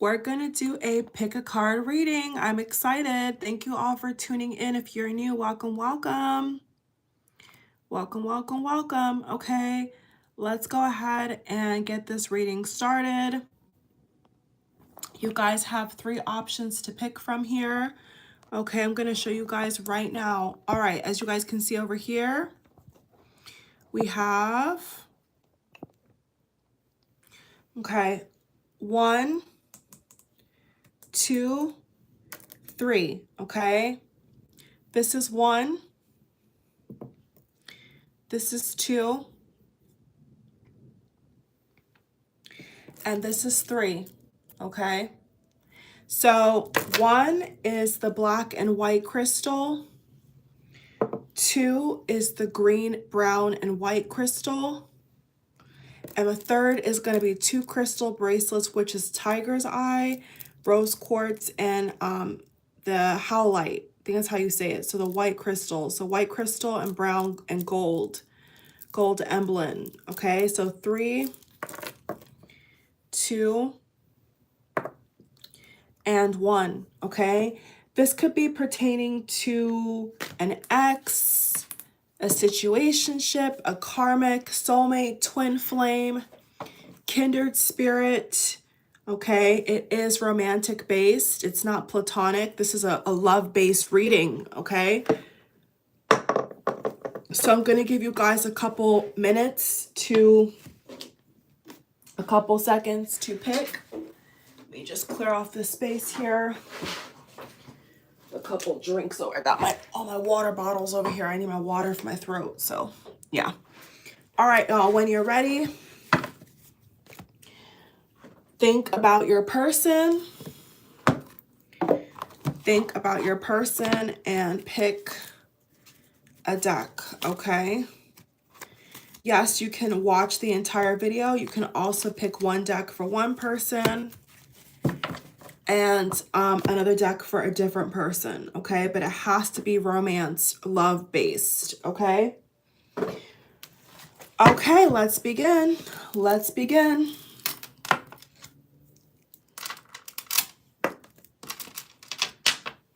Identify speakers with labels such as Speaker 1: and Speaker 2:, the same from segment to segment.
Speaker 1: We're going to do a pick a card reading. I'm excited. Thank you all for tuning in. If you're new, welcome, welcome. Welcome, welcome, welcome. Okay, let's go ahead and get this reading started. You guys have 3 options to pick from here. Okay, I'm going to show you guys right now. All right, as you guys can see over here, we have, okay, 1, 2, 3, okay? This is 1, this is 2, and this is 3, okay? So 1 is the black and white crystal, 2 is the green, brown, and white crystal, and the third is going to be 2 crystal bracelets, which is tiger's eye, rose quartz, and the howlite. I think that's how you say it. So the white crystal. So white crystal and brown and gold emblem. Okay, so 3, 2, and 1. Okay, this could be pertaining to an ex, a situationship, a karmic, soulmate, twin flame, kindred spirit. Okay, it is romantic based. It's not platonic. This is a love based reading. Okay, so I'm going to give you guys a couple seconds to pick. Let me just clear off this space here. A couple drinks over. I got all my water bottles over here. I need my water for my throat. So yeah. All right, y'all, when you're ready, think about your person. Think about your person and pick a deck, okay? Yes, you can watch the entire video. You can also pick one deck for one person and another deck for a different person, okay? But it has to be romance, love-based, okay? Okay, let's begin. Let's begin.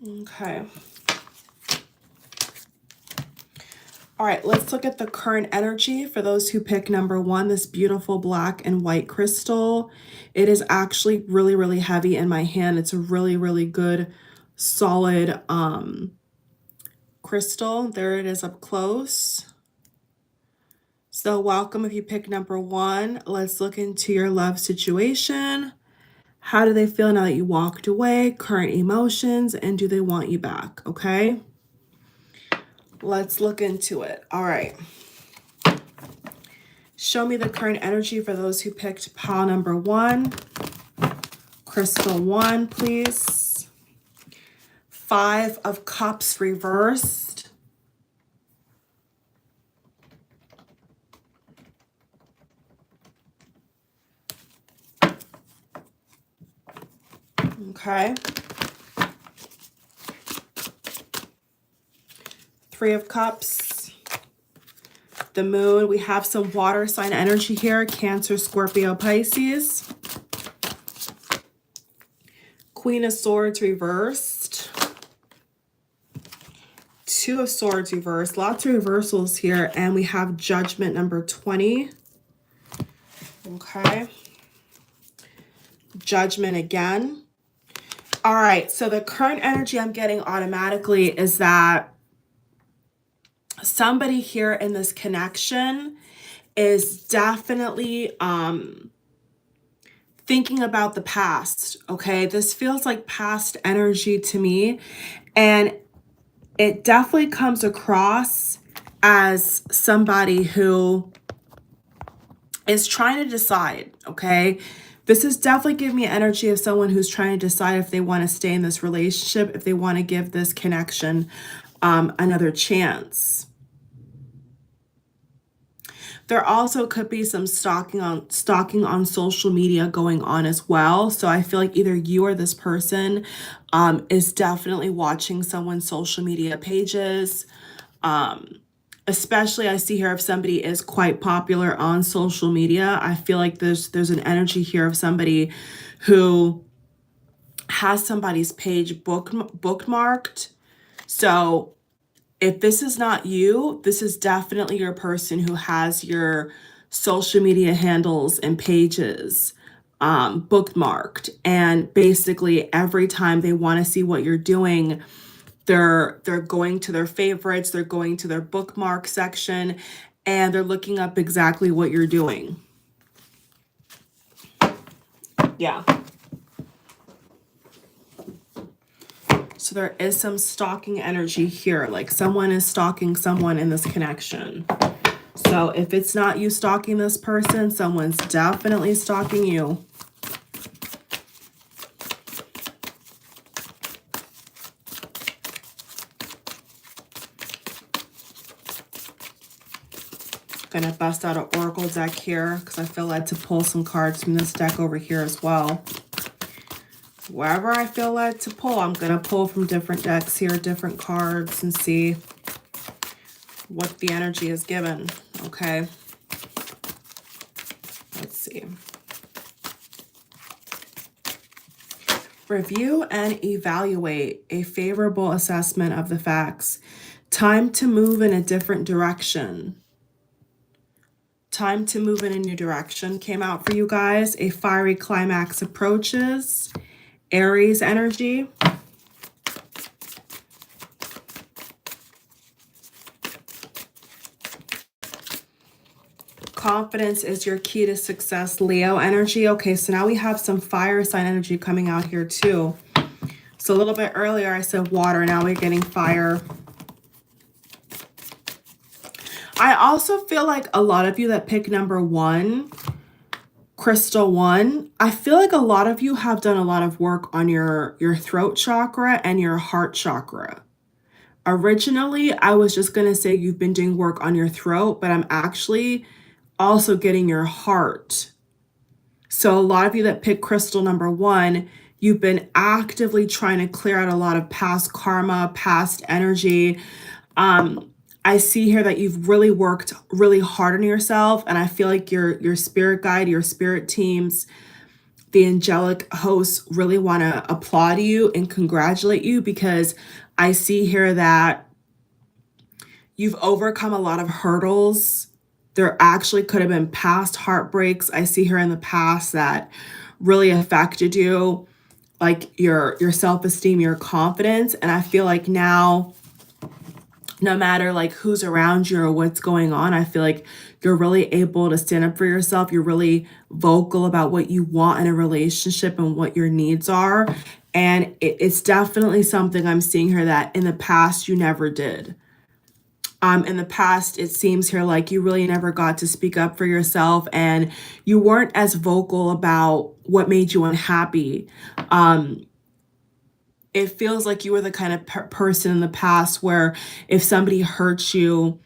Speaker 1: Okay. All right, let's look at the current energy for those who pick number 1, this beautiful black and white crystal. It is actually really, really heavy in my hand. It's a really, really good, solid crystal. There it is up close. So welcome if you pick number 1. Let's look into your love situation. How do they feel now that you walked away? Current emotions, and do they want you back? Okay. Let's look into it. All right. Show me the current energy for those who picked pile number 1. Crystal 1, please. 5 of Cups reversed. Okay. 3 of Cups. The Moon. We have some water sign energy here. Cancer, Scorpio, Pisces. Queen of Swords reversed. 2 of Swords reversed. Lots of reversals here. And we have Judgment number 20. Okay. Judgment again. All right. So the current energy I'm getting automatically is that somebody here in this connection is definitely thinking about the past, okay? This feels like past energy to me, and it definitely comes across as somebody who is trying to decide, okay? This is definitely giving me energy of someone who's trying to decide if they want to stay in this relationship, if they want to give this connection another chance. There also could be some stalking on social media going on as well. So I feel like either you or this person is definitely watching someone's social media pages. Especially I see here if somebody is quite popular on social media, I feel like there's an energy here of somebody who has somebody's page bookmarked. So if this is not you, this is definitely your person who has your social media handles and pages bookmarked. And basically every time they want to see what you're doing, they're going to their favorites, they're going to their bookmark section, and they're looking up exactly what you're doing. Yeah. So there is some stalking energy here, like someone is stalking someone in this connection. So if it's not you stalking this person, someone's definitely stalking you. Gonna bust out an oracle deck here because I feel led to pull some cards from this deck over here as well. Wherever I feel led to pull, I'm gonna pull from different decks here, different cards, and see what the energy is given. Okay, let's see. Review and evaluate a favorable assessment of the facts. Time to move in a different direction. Time to move in a new direction came out for you guys. A fiery climax approaches. Aries energy. Confidence is your key to success, Leo energy. Okay, so now we have some fire sign energy coming out here too. So a little bit earlier I said water, now we're getting fire. I also feel like a lot of you that pick number 1, Crystal 1, I feel like a lot of you have done a lot of work on your throat chakra and your heart chakra. Originally, I was just going to say you've been doing work on your throat, but I'm actually also getting your heart. So a lot of you that pick crystal number 1, you've been actively trying to clear out a lot of past karma, past energy. I see here that you've really worked really hard on yourself, and I feel like your spirit guide, your spirit teams, the angelic hosts really want to applaud you and congratulate you, because I see here that you've overcome a lot of hurdles. There actually could have been past heartbreaks I see here in the past that really affected you, like your self-esteem, your confidence. And I feel like now, no matter like who's around you or what's going on, I feel like you're really able to stand up for yourself. You're really vocal about what you want in a relationship and what your needs are. And it's definitely something I'm seeing here that in the past you never did. In the past, it seems here like you really never got to speak up for yourself, and you weren't as vocal about what made you unhappy. It feels like you were the kind of person in the past where if somebody hurts you,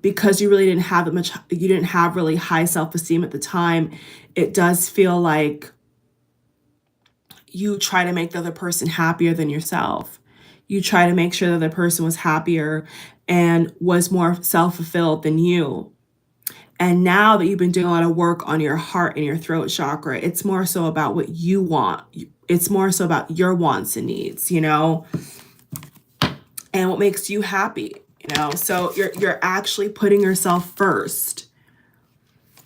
Speaker 1: because you really didn't have you didn't have really high self-esteem at the time, it does feel like you try to make the other person happier than yourself. You try to make sure that the person was happier and was more self-fulfilled than you. And now that you've been doing a lot of work on your heart and your throat chakra, it's more so about what you want. It's more so about your wants and needs, you know, and what makes you happy, you know. So you're actually putting yourself first.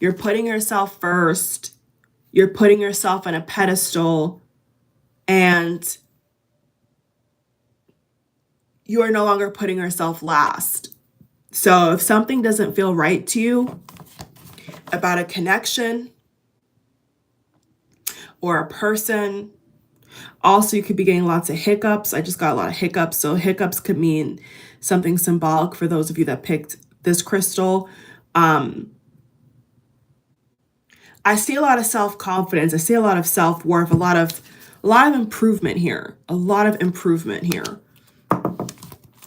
Speaker 1: You're putting yourself first. You're putting yourself on a pedestal, and you are no longer putting yourself last. So if something doesn't feel right to you about a connection or a person, also you could be getting lots of hiccups. I just got a lot of hiccups. So hiccups could mean something symbolic for those of you that picked this crystal. I see a lot of self-confidence. I see a lot of self-worth, a lot of improvement here, a lot of improvement here.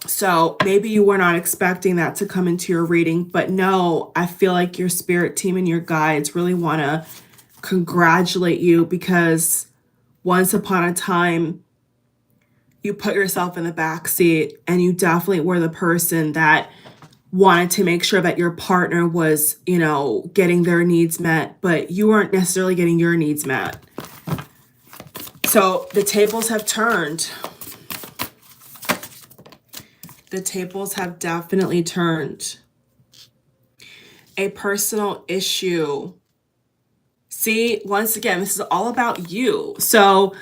Speaker 1: So maybe you were not expecting that to come into your reading, but no, I feel like your spirit team and your guides really want to congratulate you, because once upon a time, you put yourself in the back seat, and you definitely were the person that wanted to make sure that your partner was, you know, getting their needs met, but you weren't necessarily getting your needs met. So the tables have turned. The tables have definitely turned. A personal issue. See, once again, this is all about you. So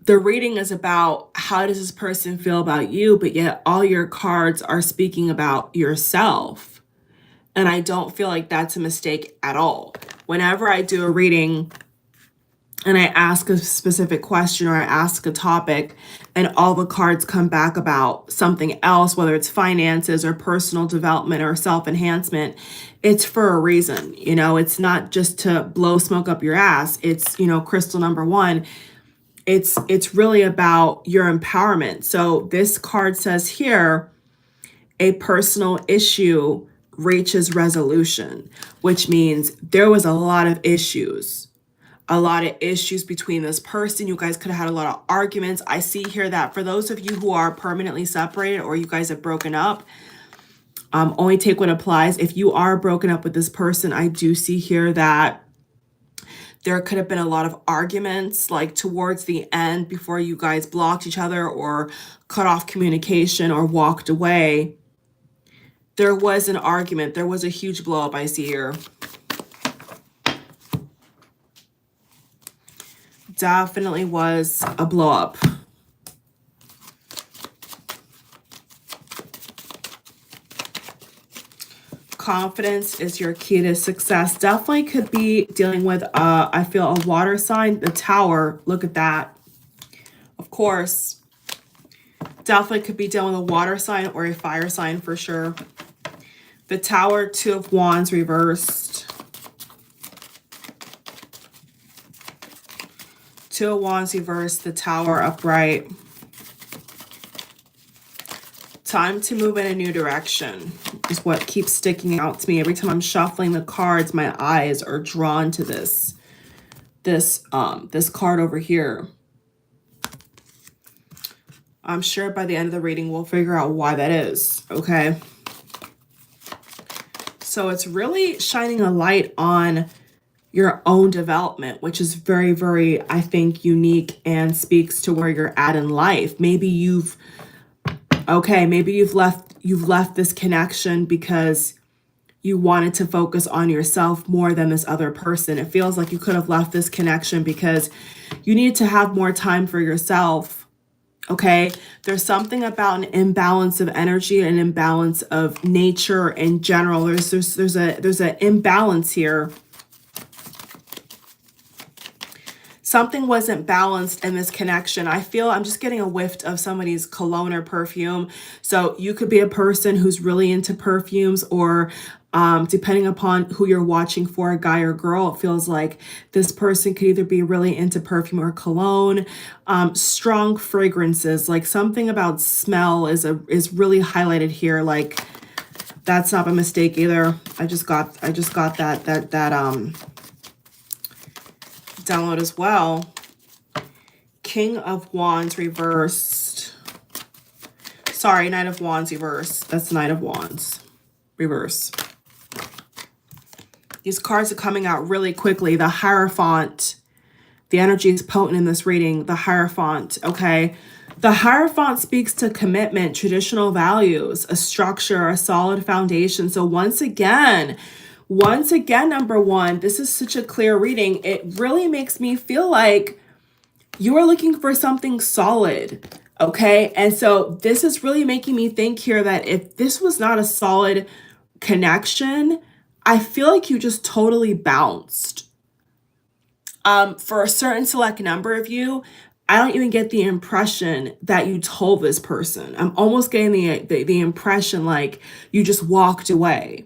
Speaker 1: the reading is about how does this person feel about you, but yet all your cards are speaking about yourself. And I don't feel like that's a mistake at all. Whenever I do a reading and I ask a specific question or I ask a topic and all the cards come back about something else, whether it's finances or personal development or self-enhancement, it's for a reason. You know, it's not just to blow smoke up your ass. It's, you know, crystal number one. It's really about your empowerment. So this card says here, a personal issue reaches resolution, which means there was a lot of issues between this person. You guys could have had a lot of arguments. I see here that for those of you who are permanently separated or you guys have broken up, only take what applies. If you are broken up with this person, I do see here that there could have been a lot of arguments like towards the end before you guys blocked each other or cut off communication or walked away. There was an argument. There was a huge blow up I see here. Definitely was a blow up. Confidence is your key to success. Definitely could be dealing with, I feel, a water sign. The Tower, look at that. Of course, definitely could be dealing with a water sign or a fire sign for sure. The Tower, Two of Wands reversed. Two of Wands reversed, the Tower upright. Time to move in a new direction is what keeps sticking out to me. Every time I'm shuffling the cards, my eyes are drawn to this card over here. I'm sure by the end of the reading, we'll figure out why that is, okay? So it's really shining a light on your own development, which is very, very, I think, unique and speaks to where you're at in life. Maybe you've left this connection because you wanted to focus on yourself more than this other person. It feels like you could have left this connection because you need to have more time for yourself. Okay, there's something about an imbalance of energy, an imbalance of nature in general. There's an imbalance here. Something wasn't balanced in this connection. I feel I'm just getting a whiff of somebody's cologne or perfume. So you could be a person who's really into perfumes, or depending upon who you're watching for, a guy or girl, it feels like this person could either be really into perfume or cologne. Strong fragrances, like something about smell is really highlighted here. Like that's not a mistake either. I just got that download as well. King of Wands reversed. Sorry, Knight of Wands reversed. That's Knight of Wands reverse. These cards are coming out really quickly. The Hierophant. The energy is potent in this reading. The Hierophant, okay? The Hierophant speaks to commitment, traditional values, a structure, a solid foundation. So once again, number one, this is such a clear reading. It really makes me feel like you are looking for something solid, okay? And so this is really making me think here that if this was not a solid connection, I feel like you just totally bounced. For a certain select number of you, I don't even get the impression that you told this person. I'm almost getting the impression like you just walked away.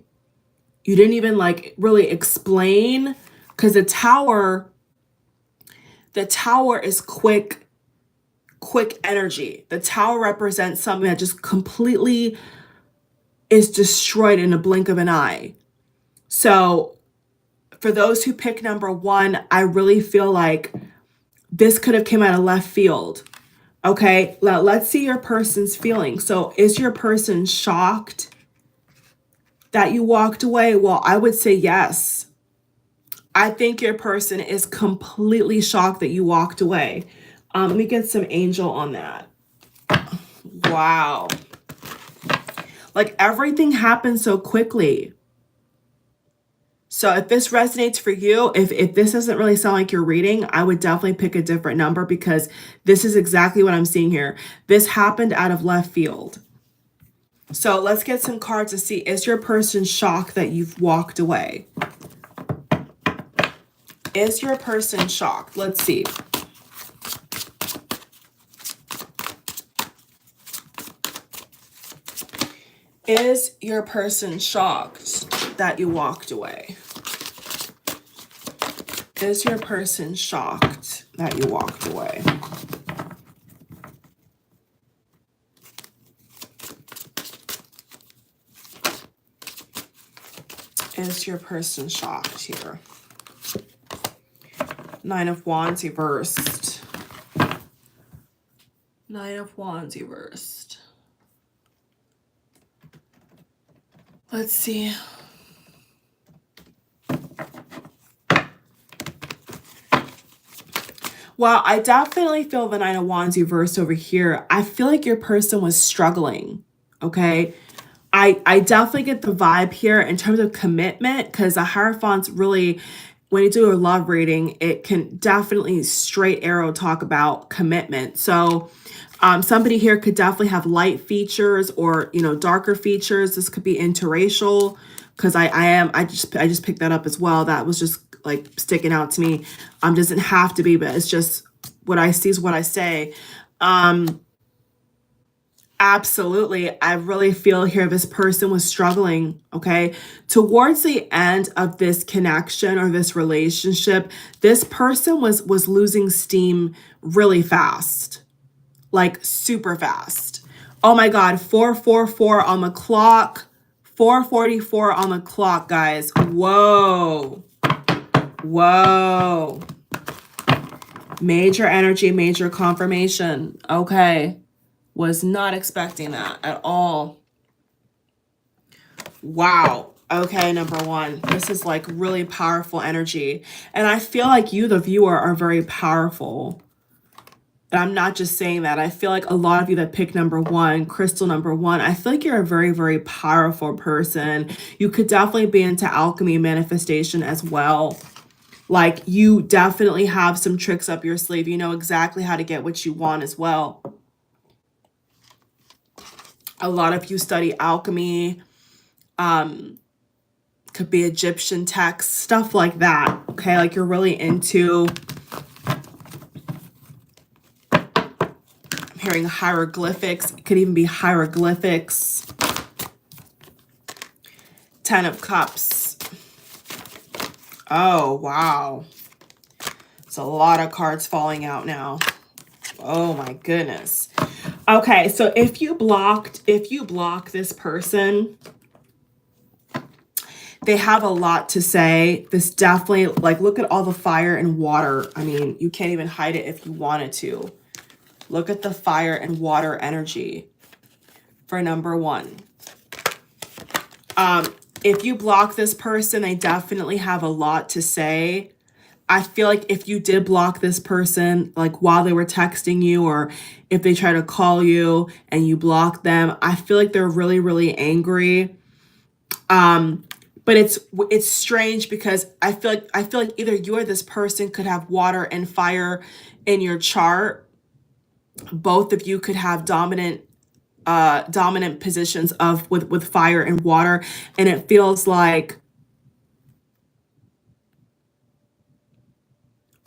Speaker 1: You didn't even like really explain, because the tower is quick energy. The Tower represents something that just completely is destroyed in a blink of an eye. So for those who pick number one, I really feel like this could have came out of left field. Okay, let's see your person's feelings. So is your person shocked that you walked away? Well, I would say yes. I think your person is completely shocked that you walked away. Let me get some angel on that. Wow. Like everything happened so quickly. So if this resonates for you, if this doesn't really sound like you're reading, I would definitely pick a different number because this is exactly what I'm seeing here. This happened out of left field. So let's get some cards to see. Is your person shocked that you've walked away? Is your person shocked? Let's see. Is your person shocked that you walked away? Is your person shocked that you walked away? Is your person shocked here? Nine of Wands reversed. Nine of Wands reversed. Let's see. Well, I definitely feel the Nine of Wands reversed over here. I feel like your person was struggling, okay? I definitely get the vibe here in terms of commitment because the Hierophant's really, when you do a love reading, it can definitely straight arrow talk about commitment. So somebody here could definitely have light features or, you know, darker features. This could be interracial because I just picked that up as well. That was just like sticking out to me. Doesn't have to be, but it's just what I see is what I say. Absolutely. I really feel here this person was struggling, okay? Towards the end of this connection or this relationship, this person was losing steam really fast. Like super fast. Oh my God, 4:44 on the clock. 4:44 on the clock, guys. Whoa. Whoa. Major energy, major confirmation. Okay. Was not expecting that at all. Wow. Okay, number one. This is like really powerful energy. And I feel like you, the viewer, are very powerful. And I'm not just saying that. I feel like a lot of you that pick number one, crystal number one, I feel like you're a very, very powerful person. You could definitely be into alchemy manifestation as well. Like you definitely have some tricks up your sleeve. You know exactly how to get what you want as well. A lot of you study alchemy, could be Egyptian texts, stuff like that. Okay, like you're really into, I'm hearing hieroglyphics. It could even be hieroglyphics. 10 of Cups. Oh, wow. It's a lot of cards falling out now. Oh my goodness. Okay, so if you block this person, they have a lot to say. This definitely, like, look at all the fire and water. I mean, you can't even hide it if you wanted to. Look at the fire and water energy for number one. If you block this person, they definitely have a lot to say. I feel like if you did block this person, like while they were texting you, or if they try to call you and you block them, I feel like they're really, really angry. But it's strange because I feel like either you or this person could have water and fire in your chart. Both of you could have dominant positions of with fire and water, and it feels like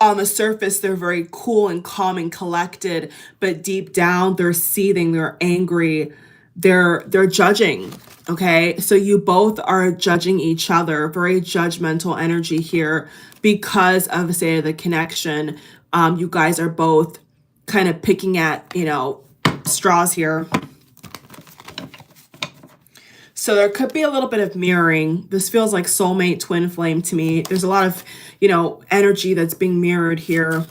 Speaker 1: on the surface, they're very cool and calm and collected, but deep down, they're seething, they're angry, they're judging, okay? So you both are judging each other, very judgmental energy here because of, say, the connection. You guys are both kind of picking at, you know, straws here. So there could be a little bit of mirroring. This feels like soulmate twin flame to me. There's a lot of, you know, energy that's being mirrored here.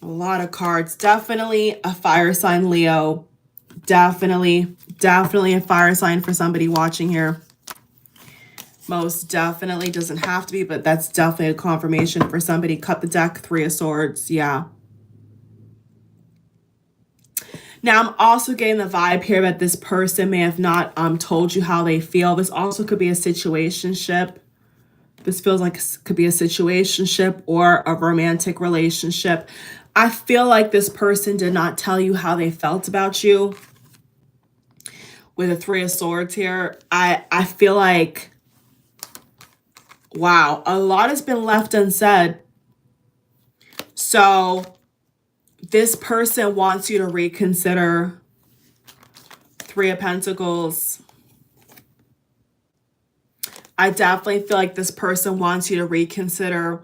Speaker 1: A lot of cards. Definitely a fire sign, Leo. Definitely a fire sign for somebody watching here. Most definitely. Doesn't have to be, but that's definitely a confirmation for somebody. Cut the deck, Three of Swords. Yeah. Now, I'm also getting the vibe here that this person may have not told you how they feel. This also could be a situationship. This feels like it could be a situationship or a romantic relationship. I feel like this person did not tell you how they felt about you. With a Three of Swords here, I feel like, wow, a lot has been left unsaid. So this person wants you to reconsider. Three of Pentacles. I definitely feel like this person wants you to reconsider.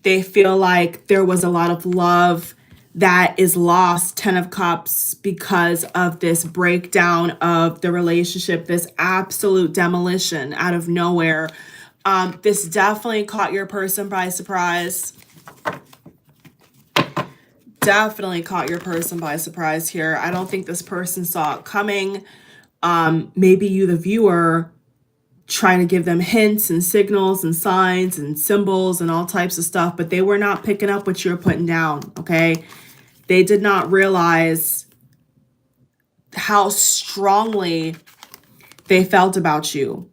Speaker 1: They feel like there was a lot of love that is lost, Ten of Cups, because of this breakdown of the relationship, this absolute demolition out of nowhere. This definitely caught your person by surprise. Definitely caught your person by surprise here. I don't think this person saw it coming. Maybe you, the viewer, trying to give them hints and signals and signs and symbols and all types of stuff, but they were not picking up what you were putting down, okay? They did not realize how strongly they felt about you.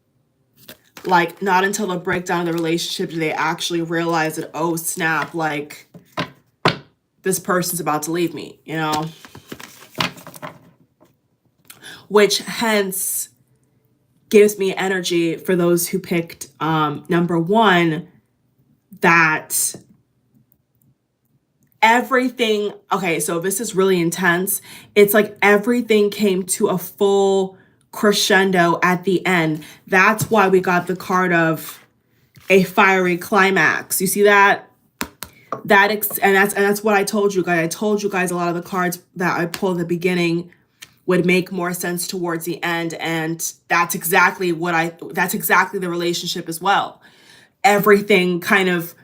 Speaker 1: Like, not until the breakdown of the relationship do they actually realize that, oh, snap, like, this person's about to leave me, you know? Which hence gives me energy for those who picked number one, that everything, okay, so this is really intense. It's like everything came to a full crescendo at the end. That's why we got the card of a fiery climax. You see that? And that's what I told you guys. I told you guys a lot of the cards that I pulled at the beginning would make more sense towards the end, and that's exactly the relationship as well. Everything kind of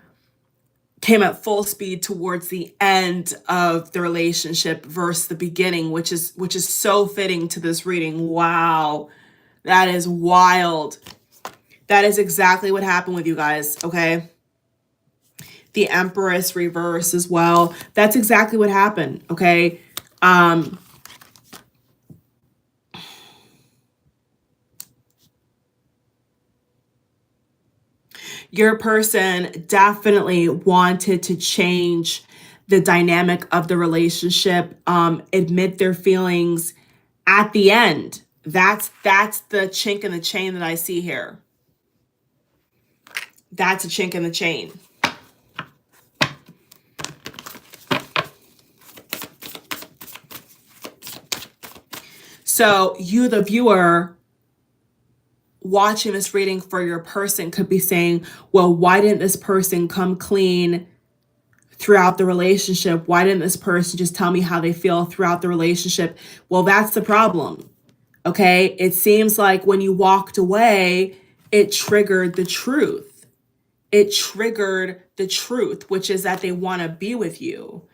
Speaker 1: came at full speed towards the end of the relationship versus the beginning, which is so fitting to this reading. Wow, that is wild. That is exactly what happened with you guys, okay? The Empress reverse as well. That's exactly what happened, okay? Your person definitely wanted to change the dynamic of the relationship, admit their feelings at the end. That's the chink in the chain that I see here. That's a chink in the chain. So you, the viewer, watching this reading for your person could be saying, well, why didn't this person come clean throughout the relationship? Why didn't this person just tell me how they feel throughout the relationship? Well, that's the problem. Okay. It seems like when you walked away, it triggered the truth. It triggered the truth, which is that they want to be with you.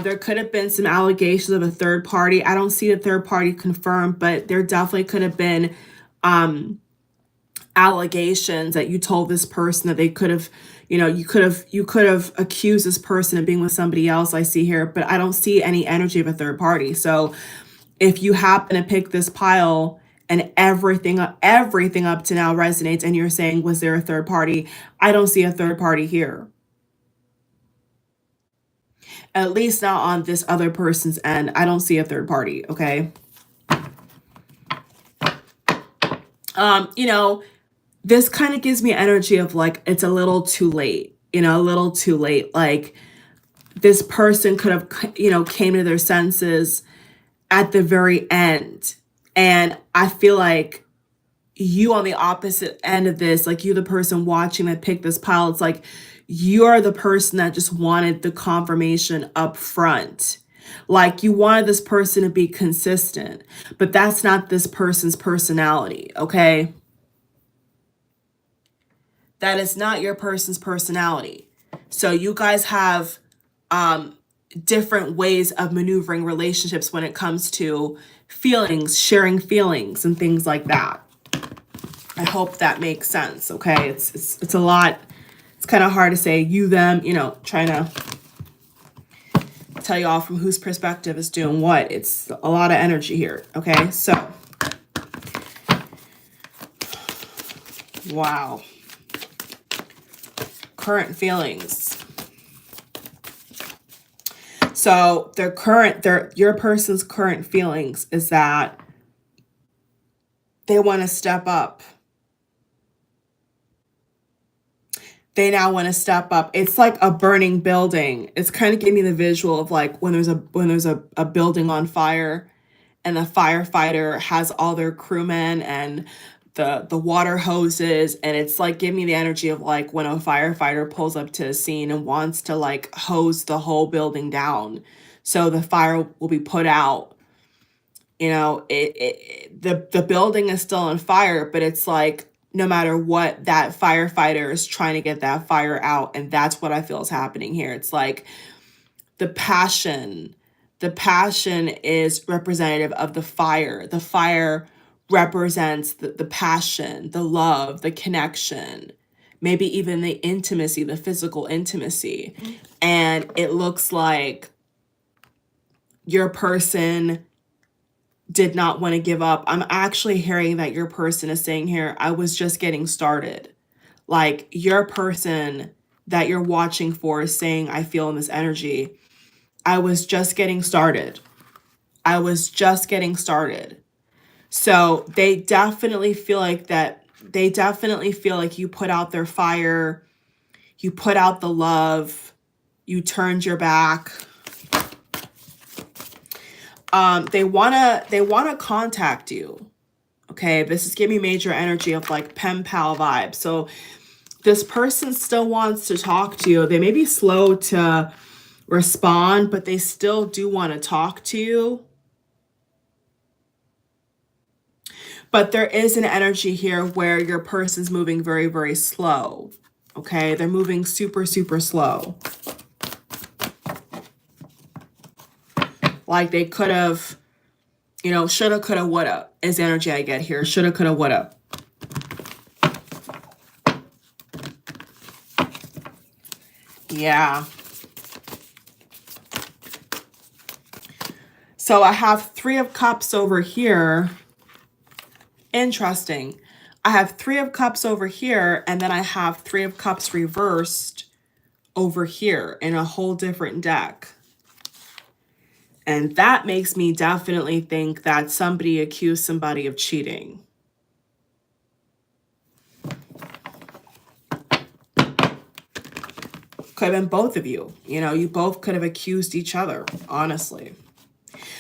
Speaker 1: There could have been some allegations of a third party. I don't see a third party confirmed, but there definitely could have been allegations that you told this person that they could have, you could have accused this person of being with somebody else. I see here, but I don't see any energy of a third party. So if you happen to pick this pile and everything up to now resonates and you're saying, was there a third party? I don't see a third party here. At least not on this other person's end. I don't see a third party, okay? This kind of gives me energy of like, it's a little too late, a little too late. Like this person could have, came to their senses at the very end. And I feel like you on the opposite end of this, like you, the person watching that picked this pile, it's like you're the person that just wanted the confirmation up front. Like you wanted this person to be consistent, but that's not this person's personality, okay? That is not your person's personality. So you guys have different ways of maneuvering relationships when it comes to feelings, sharing feelings, and things like that. I hope that makes sense. Okay. It's a lot. It's kind of hard to say you, them, you know, trying to tell you all from whose perspective is doing what. It's a lot of energy here. Okay. So, wow. Current feelings. So your person's current feelings is that they want to step up. They now want to step up. It's like a burning building. It's kind of giving me the visual of like when there's a building on fire and the firefighter has all their crewmen and the water hoses, and it's like giving me the energy of like when a firefighter pulls up to a scene and wants to like hose the whole building down so the fire will be put out. You know, the building is still on fire, but it's like no matter what, that firefighter is trying to get that fire out, and that's what I feel is happening here. It's like the passion is representative of the fire. The fire represents the passion, the love, the connection, maybe even the intimacy, the physical intimacy. And it looks like your person did not want to give up. I'm actually hearing that your person is saying here, I was just getting started. Like your person that you're watching for is saying, I feel in this energy, I was just getting started. I was just getting started. So they definitely feel like that. They definitely feel like you put out their fire. You put out the love. You turned your back. They wanna contact you. Okay, this is giving me major energy of like pen pal vibe. So this person still wants to talk to you. They may be slow to respond, but they still do want to talk to you. But there is an energy here where your person's moving very, very slow. Okay, they're moving super, super slow. Like they could have, you know, shoulda, coulda, woulda is the energy I get here. Shoulda, coulda, woulda. Yeah. So I have 3 of Cups over here. Interesting. I have 3 of Cups over here, and then I have 3 of Cups reversed over here in a whole different deck. And that makes me definitely think that somebody accused somebody of cheating. Could have been both of you. You know, you both could have accused each other, honestly.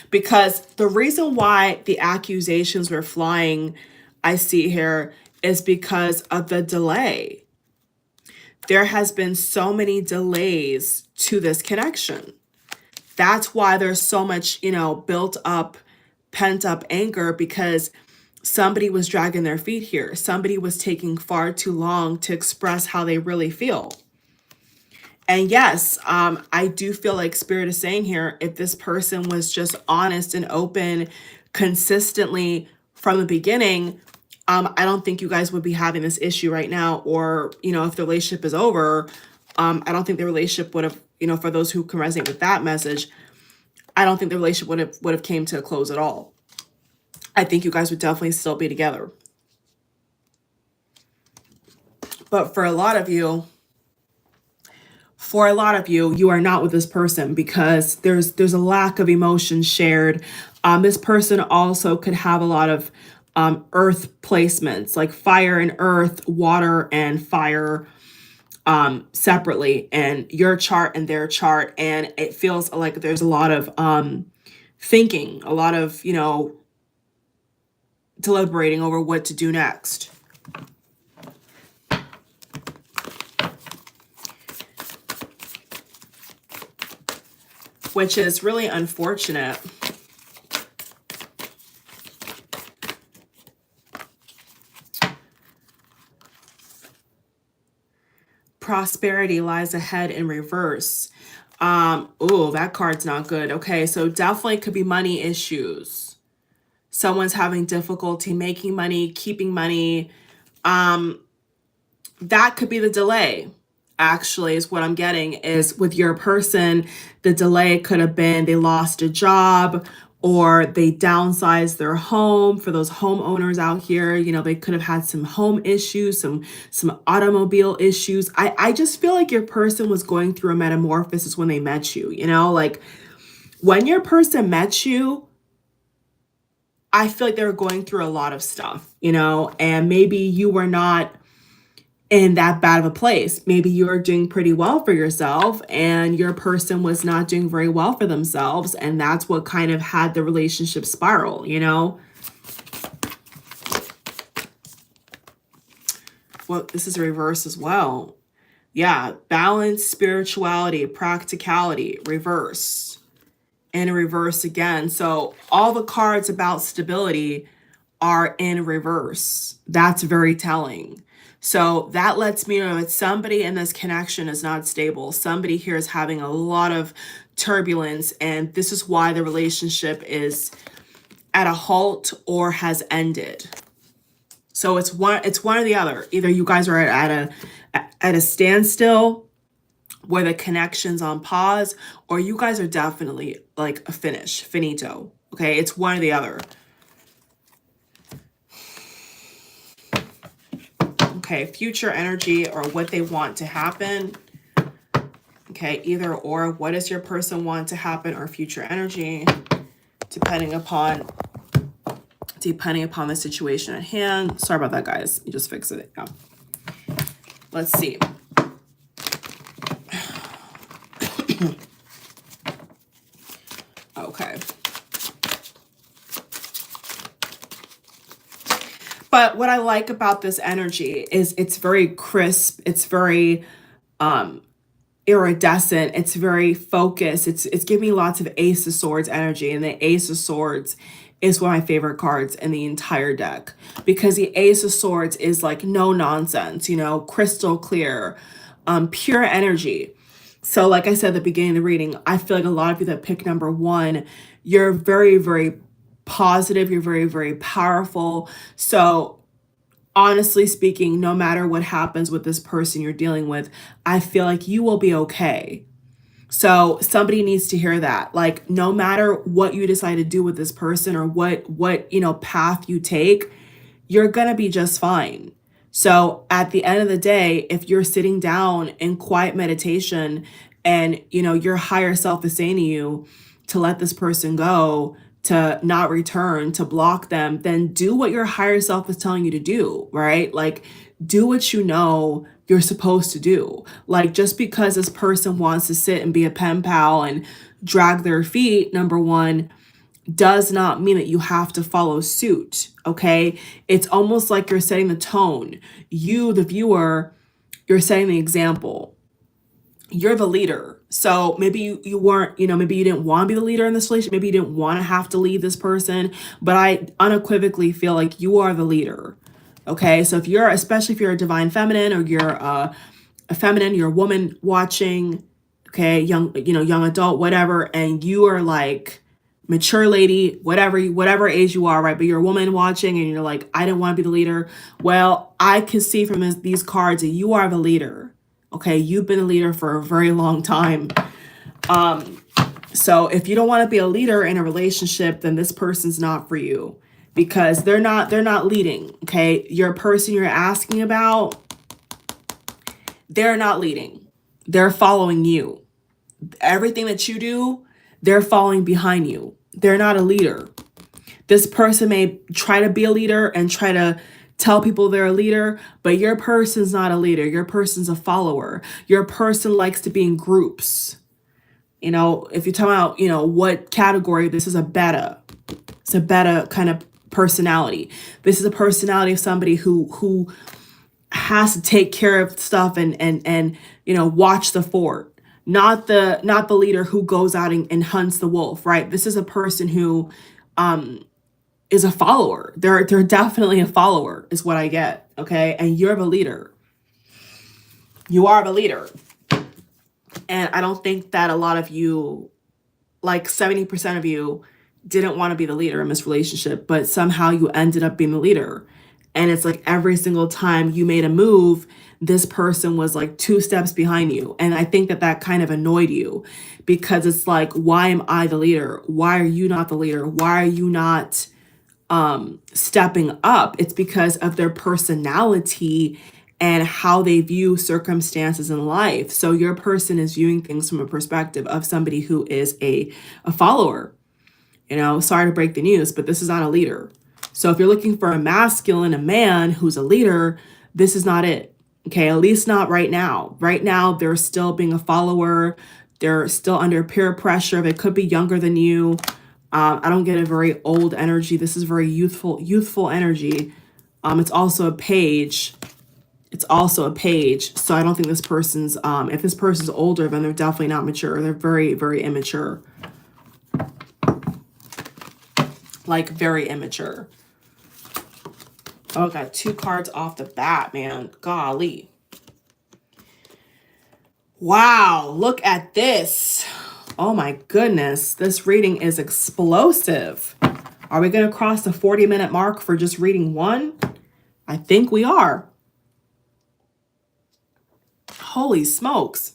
Speaker 1: Because the reason why the accusations were flying, I see here, is because of the delay. There has been so many delays to this connection. That's why there's so much, you know, built up, pent up anger, because somebody was dragging their feet here. Somebody was taking far too long to express how they really feel. And yes, I do feel like Spirit is saying here, if this person was just honest and open consistently from the beginning, I don't think you guys would be having this issue right now. Or, you know, if the relationship is over, I don't think the relationship would have, you know, for those who can resonate with that message, I don't think the relationship would have came to a close at all. I think you guys would definitely still be together. But for a lot of you, you are not with this person because there's a lack of emotion shared. This person also could have a lot of earth placements, like fire and earth, water and fire, separately, and your chart and their chart. And it feels like there's a lot of thinking, a lot of, you know, deliberating over what to do next. Which is really unfortunate. Prosperity lies ahead in reverse. Oh, that card's not good. Okay, so definitely could be money issues. Someone's having difficulty making money, keeping money. That could be the delay, actually, is what I'm getting. Is with your person, the delay could have been they lost a job or they downsized their home. For those homeowners out here, they could have had some home issues, some automobile issues. I just feel like your person was going through a metamorphosis when they met you, like when your person met you, I feel like they were going through a lot of stuff, and maybe you were not in that bad of a place. Maybe you were doing pretty well for yourself and your person was not doing very well for themselves. And that's what kind of had the relationship spiral, Well, this is a reverse as well. Yeah, balance, spirituality, practicality, reverse. And a reverse again. So all the cards about stability are in reverse. That's very telling. So that lets me know that somebody in this connection is not stable. Somebody here is having a lot of turbulence, and this is why the relationship is at a halt or has ended. So it's one or the other. Either you guys are at a standstill where the connection's on pause, or you guys are definitely like a finito. Okay, it's one or the other. Okay, future energy or what they want to happen. Okay, either or, what does your person want to happen, or future energy, depending upon the situation at hand. Sorry about that, guys. You just fix it. Yeah. Let's see. Okay. But what I like about this energy is it's very crisp. It's very iridescent. It's very focused. It's giving me lots of Ace of Swords energy, and the Ace of Swords is one of my favorite cards in the entire deck, because the Ace of Swords is like no nonsense, crystal clear, pure energy. So like I said at the beginning of the reading, I feel like a lot of you that pick number one, you're very, very positive. You're very, very powerful. So honestly speaking, no matter what happens with this person you're dealing with, I feel like you will be okay. So somebody needs to hear that. Like, no matter what you decide to do with this person or what path you take, you're going to be just fine. So at the end of the day, if you're sitting down in quiet meditation and, your higher self is saying to you to let this person go, to not return, to block them, then do what your higher self is telling you to do, right? Like, do what you're supposed to do. Like, just because this person wants to sit and be a pen pal and drag their feet, number one, does not mean that you have to follow suit, okay? It's almost like you're setting the tone. You, the viewer, you're setting the example. You're the leader. So maybe you weren't, maybe you didn't want to be the leader in this relationship. Maybe you didn't want to have to lead this person, but I unequivocally feel like you are the leader. Okay. So especially if you're a divine feminine, or you're a feminine, you're a woman watching, okay, young adult, whatever, and you are like mature lady, whatever age you are, right? But you're a woman watching and you're like, I didn't want to be the leader. Well, I can see from these cards that you are the leader. Okay, you've been a leader for a very long time. So if you don't want to be a leader in a relationship, then this person's not for you, because they're not leading. Okay, your person you're asking about, they're not leading. They're following you. Everything that you do, they're following behind you. They're not a leader. This person may try to be a leader and try to tell people they're a leader, but your person's not a leader. Your person's a follower. Your person likes to be in groups. If you're talking about, what category, this is a beta. It's a beta kind of personality. This is a personality of somebody who has to take care of stuff and watch the fort. Not the leader who goes out and hunts the wolf, right? This is a person who is a follower. They're definitely a follower is what I get, okay? And you're the leader. You are the leader. And I don't think that a lot of you, like 70% of you, didn't want to be the leader in this relationship, but somehow you ended up being the leader. And it's like every single time you made a move, this person was like 2 steps behind you. And I think that that kind of annoyed you, because it's like, why am I the leader? Why are you not the leader? Why are you not stepping up? It's because of their personality and how they view circumstances in life. So your person is viewing things from a perspective of somebody who is a follower. You know, sorry to break the news, but this is not a leader. So if you're looking for a masculine, a man who's a leader, this is not it. Okay, at least not right now. Right now, they're still being a follower. They're still under peer pressure. They could be younger than you. I don't get a very old energy. This is very youthful energy. It's also a page. It's also a page. So I don't think this person's, if this person's older, then they're definitely not mature. They're very, very immature. Like very immature. Oh, got 2 cards off the bat, man. Golly. Wow, look at this. Oh my goodness, this reading is explosive. Are we going to cross the 40-minute mark for just reading one? I think we are. Holy smokes.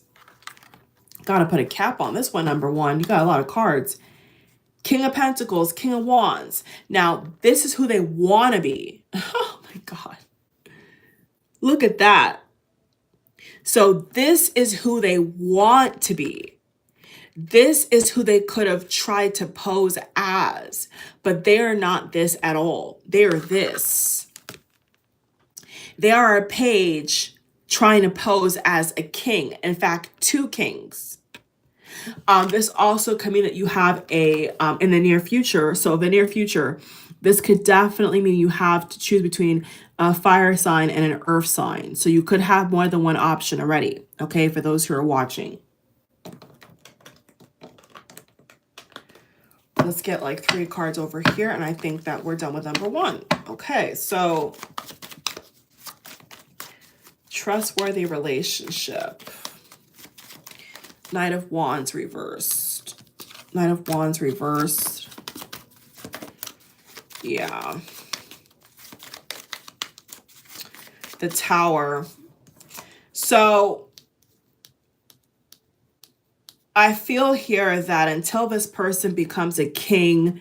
Speaker 1: Got to put a cap on this one, number one. You got a lot of cards. King of Pentacles, King of Wands. Now, this is who they want to be. Oh my God. Look at that. So this is who they want to be. This is who they could have tried to pose as, but they are not this at all. They are this. They are a page trying to pose as a king. In fact, 2 kings. This also could mean that you have a, in the near future. So the near future, this could definitely mean you have to choose between a fire sign and an earth sign. So you could have more than one option already. Okay, for those who are watching. Let's get like 3 cards over here, and I think that we're done with number 1. Okay, so trustworthy relationship. Knight of Wands reversed. Knight of Wands reversed. Yeah. The Tower. So I feel here that until this person becomes a king,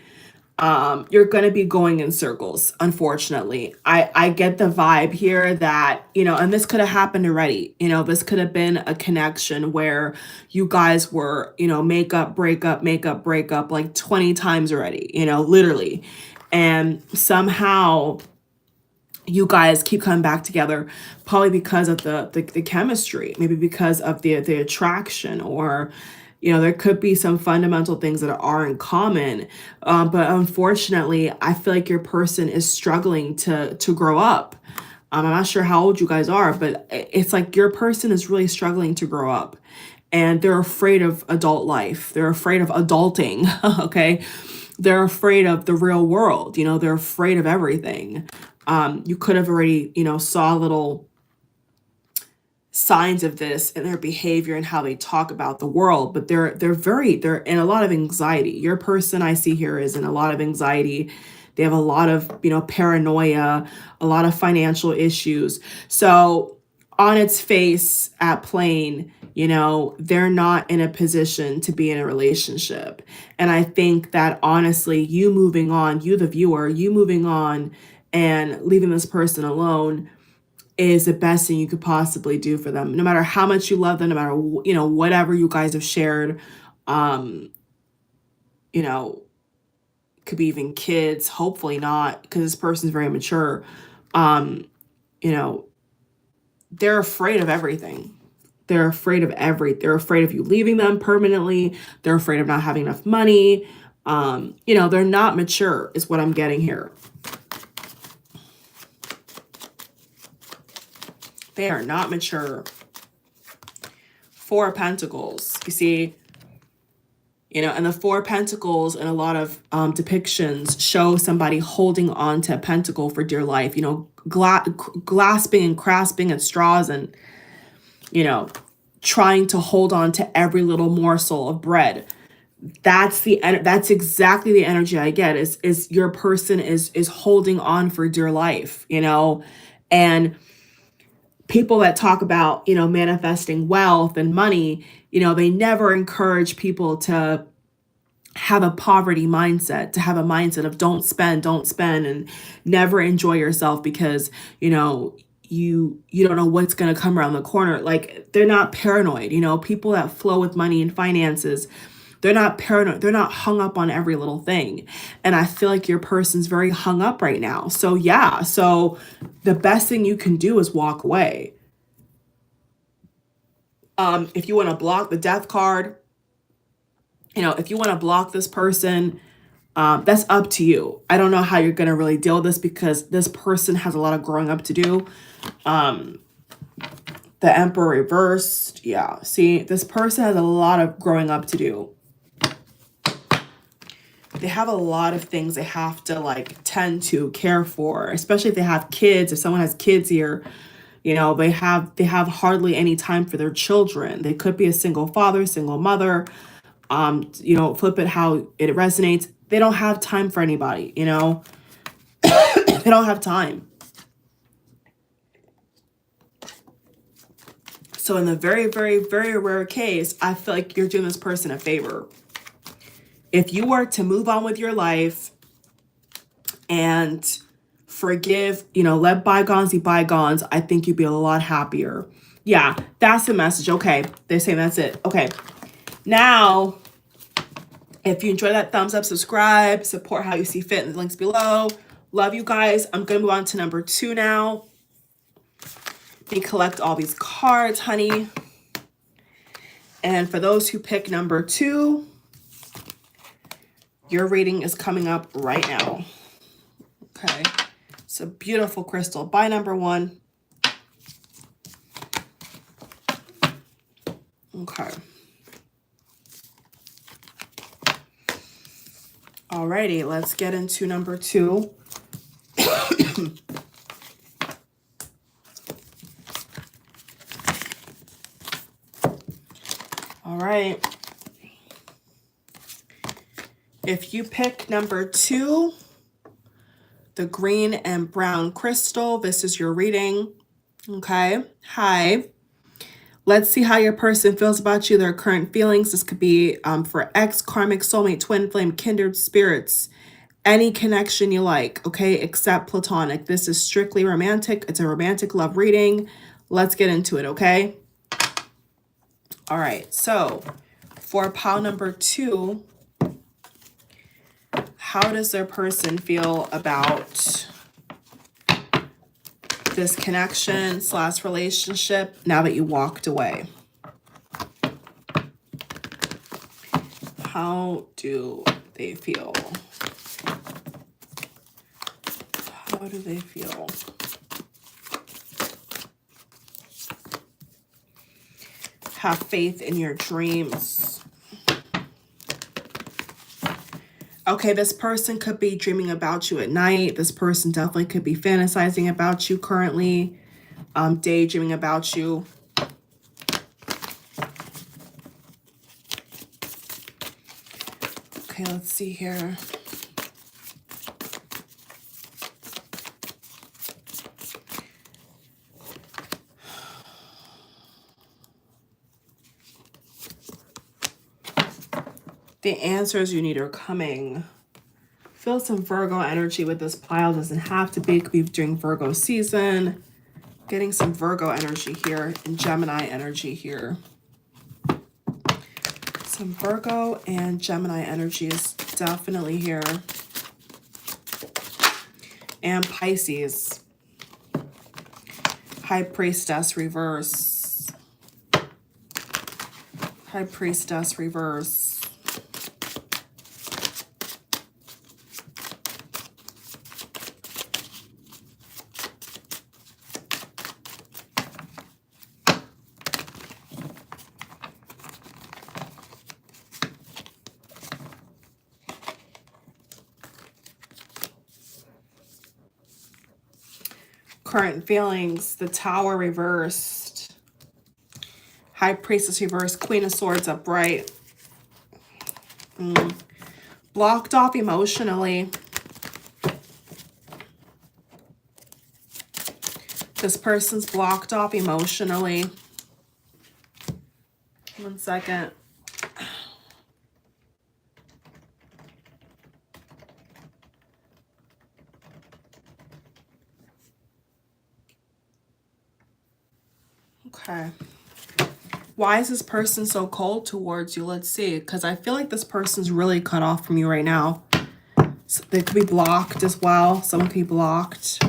Speaker 1: you're going to be going in circles, unfortunately. I get the vibe here that, you know, and this could have happened already. You know, this could have been a connection where you guys were, you know, make up, break up like 20 times already, you know, literally. And somehow you guys keep coming back together, probably because of the chemistry, maybe because of the attraction, or, you know, there could be some fundamental things that are in common. But unfortunately, I feel like your person is struggling to grow up. I'm not sure how old you guys are, but it's like your person is really struggling to grow up, and they're afraid of adult life. They're afraid of adulting. Okay. They're afraid of the real world. You know, they're afraid of everything. You could have already, you know, saw little signs of this in their behavior and how they talk about the world, but they're in a lot of anxiety. Your person I see here is in a lot of anxiety. They have a lot of, you know, paranoia, a lot of financial issues. So on its face at plain, you know, they're not in a position to be in a relationship. And I think that honestly, you moving on, you the viewer, you moving on and leaving this person alone is the best thing you could possibly do for them. No matter how much you love them, no matter, you know, whatever you guys have shared, you know, could be even kids, hopefully not, because this person's very mature. You know, they're afraid of everything. They're afraid of they're afraid of you leaving them permanently. They're afraid of not having enough money. You know, they're not mature is what I'm getting here. They are not mature. 4 of Pentacles, you see, you know, and the 4 of Pentacles in a lot of depictions show somebody holding on to a pentacle for dear life, you know, grasping and grasping at straws and, you know, trying to hold on to every little morsel of bread. that's exactly the energy I get, is your person is holding on for dear life, you know. And people that talk about, you know, manifesting wealth and money, you know, they never encourage people to have a poverty mindset, to have a mindset of don't spend, and never enjoy yourself because, you know, you don't know what's going to come around the corner. Like, they're not paranoid, you know. People that flow with money and finances, they're not paranoid. They're not hung up on every little thing. And I feel like your person's very hung up right now. So yeah, so the best thing you can do is walk away. If you want to block the death card, you know, if you want to block this person, that's up to you. I don't know how you're going to really deal with this because this person has a lot of growing up to do. The Emperor reversed. Yeah. See, this person has a lot of growing up to do. They have a lot of things they have to like tend to, care for, especially if they have kids. If someone has kids here, you know, they have hardly any time for their children. They could be a single father, single mother. You know, flip it how it resonates. They don't have time for anybody, you know. They don't have time. So in the very, very, very rare case, I feel like you're doing this person a favor. If you were to move on with your life and forgive, you know, let bygones be bygones, I think you'd be a lot happier. Yeah, that's the message. Okay, they're saying that's it. Okay, now, if you enjoy that, thumbs up, subscribe, support how you see fit in the links below. Love you guys. I'm going to move on to number 2 now. And collect all these cards, honey. And for those who pick number 2, your reading is coming up right now. Okay. It's a beautiful crystal. Bye, number 1. Okay. Alrighty, let's get into number 2. All right. If you pick number 2, the green and brown crystal, this is your reading. Okay. Hi. Let's see how your person feels about you, their current feelings. This could be for ex, karmic, soulmate, twin flame, kindred spirits, any connection you like, okay, except platonic. This is strictly romantic. It's a romantic love reading. Let's get into it, okay? All right, so for pile number 2, how does their person feel about this connection / relationship now that you walked away? How do they feel? How do they feel? Have faith in your dreams. Okay, this person could be dreaming about you at night. This person definitely could be fantasizing about you currently, daydreaming about you. Okay, let's see here. The answers you need are coming. Feel some Virgo energy with this pile. Doesn't have to be. It could be during Virgo season. Getting some Virgo energy here and Gemini energy here. Some Virgo and Gemini energy is definitely here. And Pisces. High Priestess reverse. High Priestess reverse. Current feelings, the Tower reversed. High Priestess reversed. Queen of Swords upright. Blocked off emotionally. This person's blocked off emotionally. One second. Okay. Why is this person so cold towards you? Let's see. Because I feel like this person's really cut off from you right now. So they could be blocked as well. Someone could be blocked.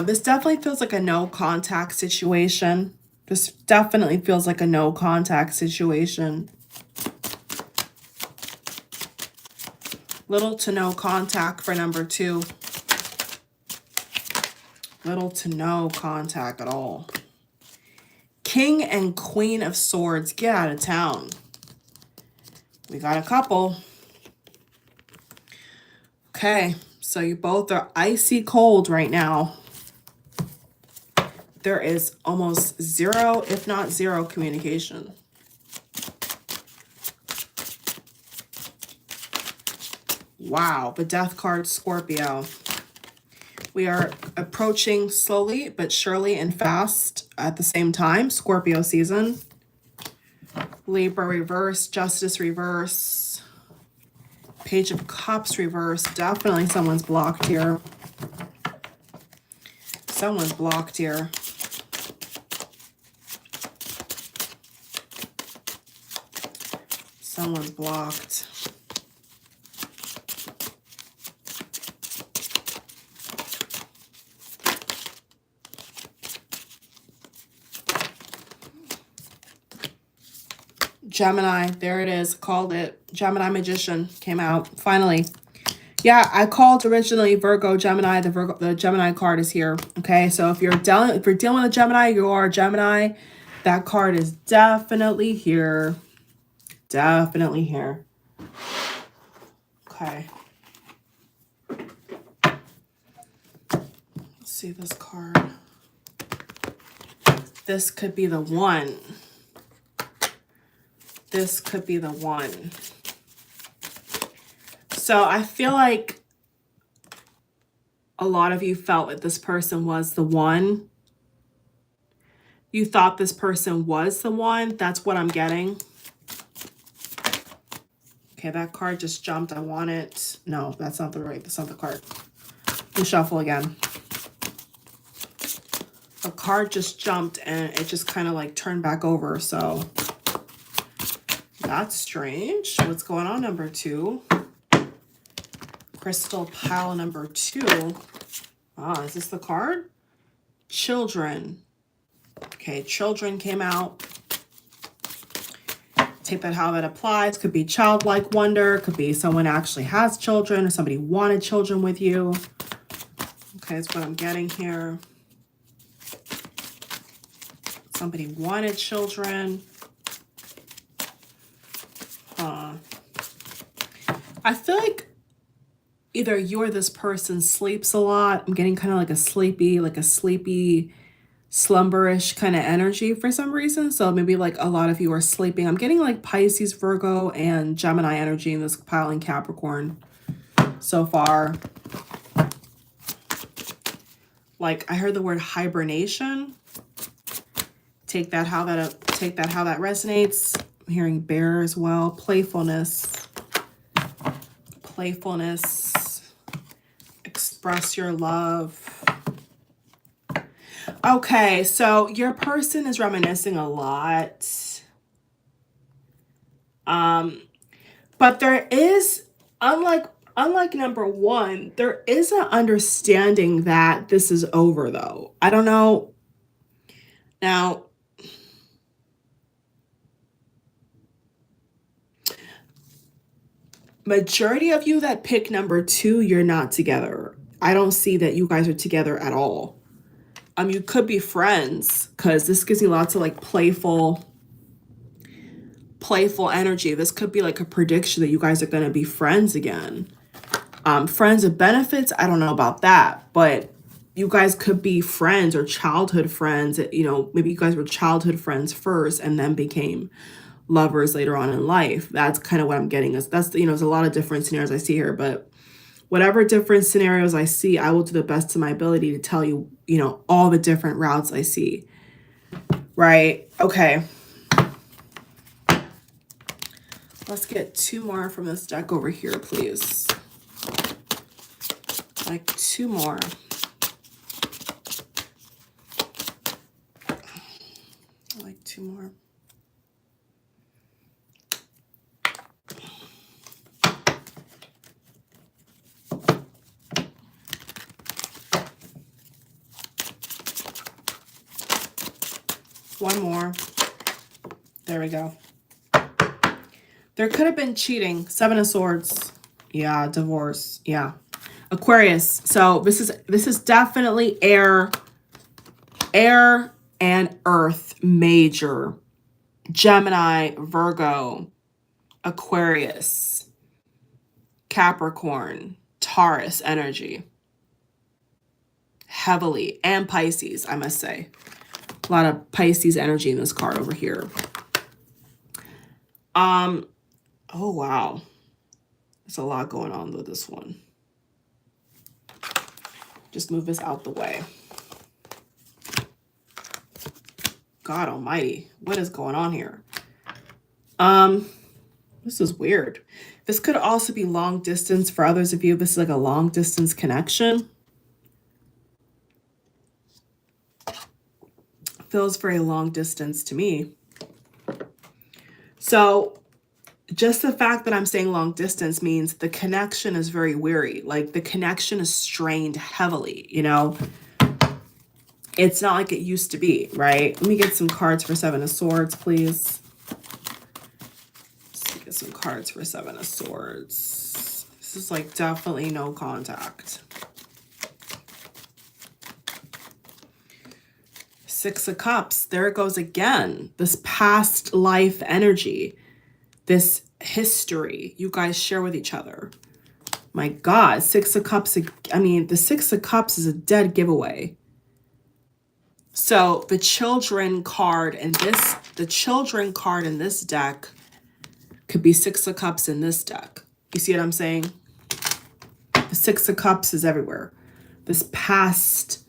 Speaker 1: This definitely feels like a no contact situation. This definitely feels like a no contact situation. Little to no contact for number 2. Little to no contact at all. King and Queen of Swords, get out of town. We got a couple. Okay, so you both are icy cold right now. There is almost zero, if not zero, communication. Wow, the Death card, Scorpio. We are approaching slowly but surely and fast at the same time, Scorpio season. Libra reverse, Justice reverse, Page of Cups reverse. Definitely someone's blocked here. Someone's blocked here. Someone's blocked. Gemini, there it is. Called it. Gemini Magician came out finally. Yeah, I called originally Virgo, Gemini. The Gemini card is here. Okay, so if you're dealing with a Gemini, you are a Gemini. That card is definitely here. Definitely here. Okay. Let's see this card. This could be the one. This could be the one. So I feel like a lot of you felt that this person was the one. You thought this person was the one. That's what I'm getting. Okay, that card just jumped. I want it. No, that's not the card. We'll shuffle again. A card just jumped and it just kind of like turned back over. So that's strange. What's going on, number 2? Crystal pile number 2. Ah, is this the card? Children. Okay, children came out. Take that how that applies. Could be childlike wonder. Could be someone actually has children or somebody wanted children with you. Okay, that's what I'm getting here. Somebody wanted children. I feel like either you or this person sleeps a lot. I'm getting kind of like a sleepy, slumberish kind of energy for some reason. So maybe like a lot of you are sleeping. I'm getting like Pisces, Virgo, and Gemini energy in this pile in Capricorn so far. Like I heard the word hibernation. Take that how that resonates. I'm hearing bear as well. Playfulness. Express your love. Okay, so your person is reminiscing a lot. But there is, unlike number 1, there is an understanding that this is over though. I don't know. Now, majority of you that pick number 2, you're not together. I don't see that you guys are together at all. You could be friends because this gives you lots of like playful energy. This could be like a prediction that you guys are going to be friends again. Friends with benefits, I don't know about that, but you guys could be friends or childhood friends. You know, maybe you guys were childhood friends first and then became lovers later on in life. That's kind of what I'm getting. That's, there's a lot of different scenarios I see here, but whatever different scenarios I see, I will do the best of my ability to tell you, all the different routes I see. Right? Okay. Let's get 2 more from this deck over here, please. Like 2 more. Like 2 more. One more. There we go. There could have been cheating. 7 of Swords. Yeah, divorce. Yeah. Aquarius. So this is definitely air and earth major. Gemini, Virgo, Aquarius, Capricorn, Taurus energy. Heavily. And Pisces, I must say. A lot of Pisces energy in this card over here. Oh, wow. There's a lot going on with this one. Just move this out the way. God almighty. What is going on here? This is weird. This could also be long distance for others of you. This is like a long distance connection. Feels very long distance to me. So just the fact that I'm saying long distance means the connection is very weary. Like the connection is strained heavily, It's not like it used to be, right? Let me get some cards for 7 of Swords, please. Let's get some cards for 7 of Swords. This is like definitely no contact. 6 of Cups. There it goes again. This past life energy. This history you guys share with each other. My God, 6 of Cups. I mean, the 6 of Cups is a dead giveaway. So the children card in this, deck could be 6 of Cups in this deck. You see what I'm saying? The 6 of Cups is everywhere. This past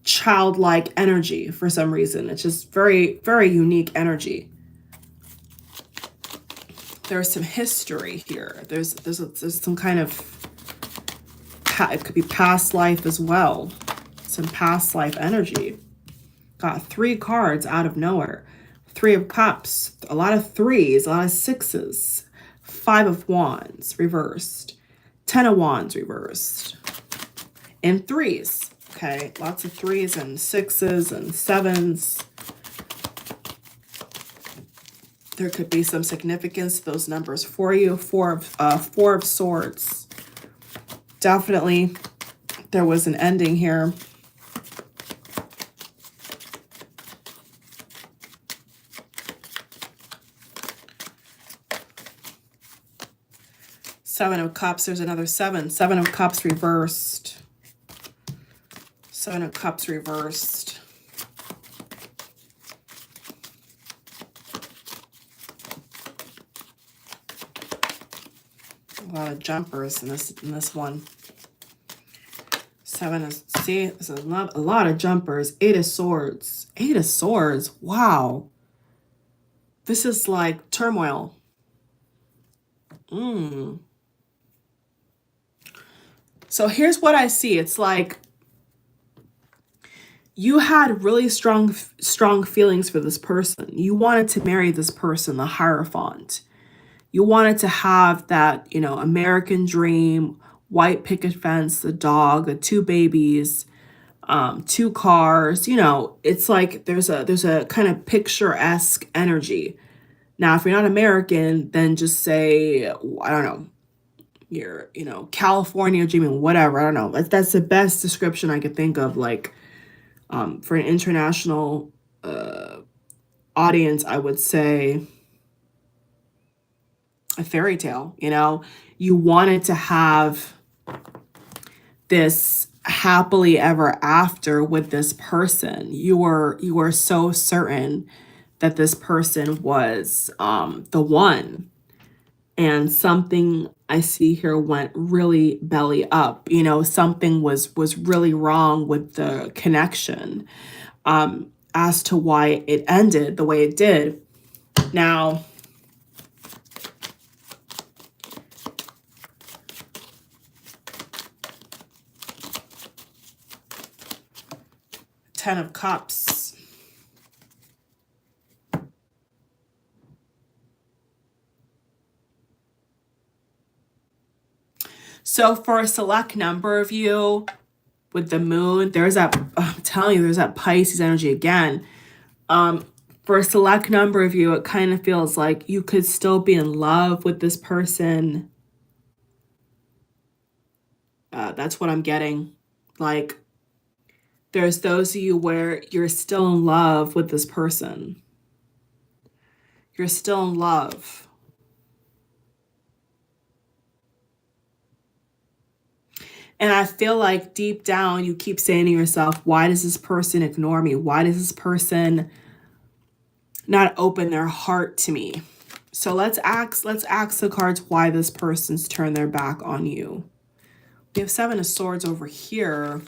Speaker 1: childlike energy for some reason. It's just very, very unique energy. There's some history here. There's some kind of, it could be past life as well. Some past life energy. Got 3 cards out of nowhere. 3 of Cups, a lot of 3s, a lot of 6s. 5 of Wands reversed. 10 of Wands reversed. And 3s. Okay, lots of 3s and 6s and 7s. There could be some significance to those numbers for you. 4 of Swords. Definitely there was an ending here. Seven of Cups, there's another 7. 7 of Cups reversed. 7 of Cups reversed. A lot of jumpers in this one. 7 of, see, there's a lot of jumpers. 8 of Swords. 8 of Swords. Wow. This is like turmoil. So here's what I see. It's like you had really strong feelings for this person. You wanted to marry this person, the Hierophant. You wanted to have that, American dream, white picket fence, the dog, the 2 babies, 2 cars. It's like there's a kind of picturesque energy. Now, if you're not American, then just say, I don't know, you're, California dreaming, whatever. I don't know. That's the best description I could think of. Like, for an international audience, I would say a fairy tale. You wanted to have this happily ever after with this person. You were so certain that this person was the one, and something I see here went really belly up. You know, something was really wrong with the connection as to why it ended the way it did. Now, Ten of Cups. So for a select number of you with the moon, there's that, I'm telling you, there's that Pisces energy again. For a select number of you, it kind of feels like you could still be in love with this person. That's what I'm getting. Like, there's those of you where you're still in love with this person. You're still in love. And I feel like deep down, you keep saying to yourself, why does this person ignore me? Why does this person not open their heart to me? So let's ask the cards why this person's turned their back on you. We have Seven of Swords over here.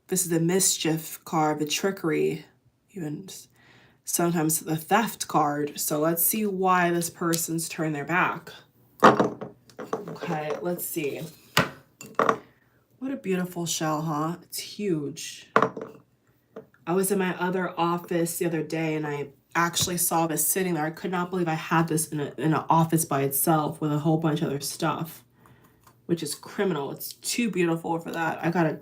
Speaker 1: This is the mischief card, the trickery, even sometimes the theft card. So let's see why this person's turned their back. Okay, let's see. What a beautiful shell, huh? It's huge. I was in my other office the other day and I actually saw this sitting there. I could not believe I had this in an office by itself with a whole bunch of other stuff, which is criminal. It's too beautiful for that. I gotta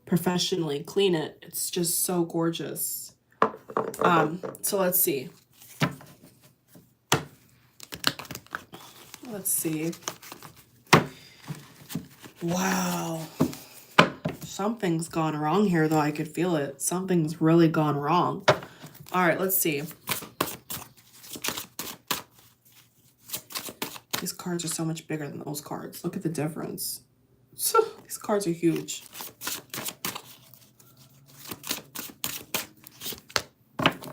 Speaker 1: professionally clean it. It's just so gorgeous. So let's see. Let's see. Wow. Something's gone wrong here, though. I could feel it. Something's really gone wrong. All right, let's see. These cards are so much bigger than those cards. Look at the difference. These cards are huge.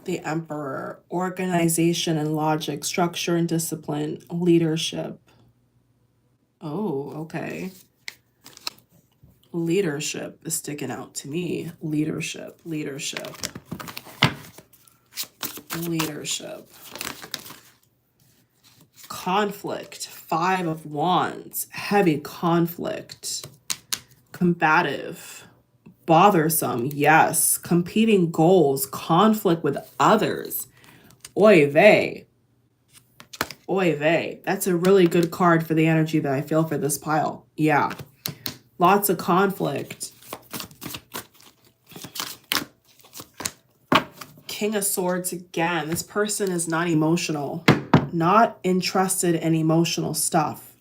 Speaker 1: The Emperor, organization and logic, structure and discipline, leadership. Oh, okay. Leadership is sticking out to me. Leadership, leadership, leadership. Conflict, Five of Wands, heavy conflict. Combative, bothersome, yes. Competing goals, conflict with others. Oy vey. Oy vey. That's a really good card for the energy that I feel for this pile. Yeah. Lots of conflict. King of Swords again. This person is not emotional. Not interested in emotional stuff.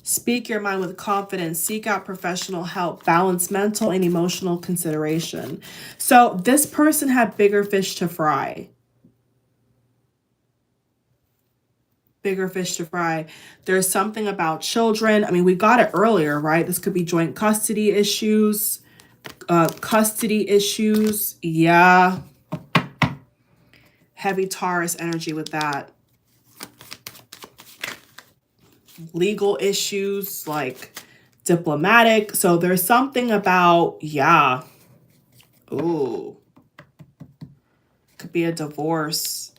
Speaker 1: Speak your mind with confidence. Seek out professional help. Balance mental and emotional consideration. So this person had bigger fish to fry. Bigger fish to fry. There's something about children. I mean, we got it earlier, right? This could be joint custody issues. Yeah. Heavy Taurus energy with that. Legal issues, like diplomatic. So there's something about, yeah. Ooh. Could be a divorce.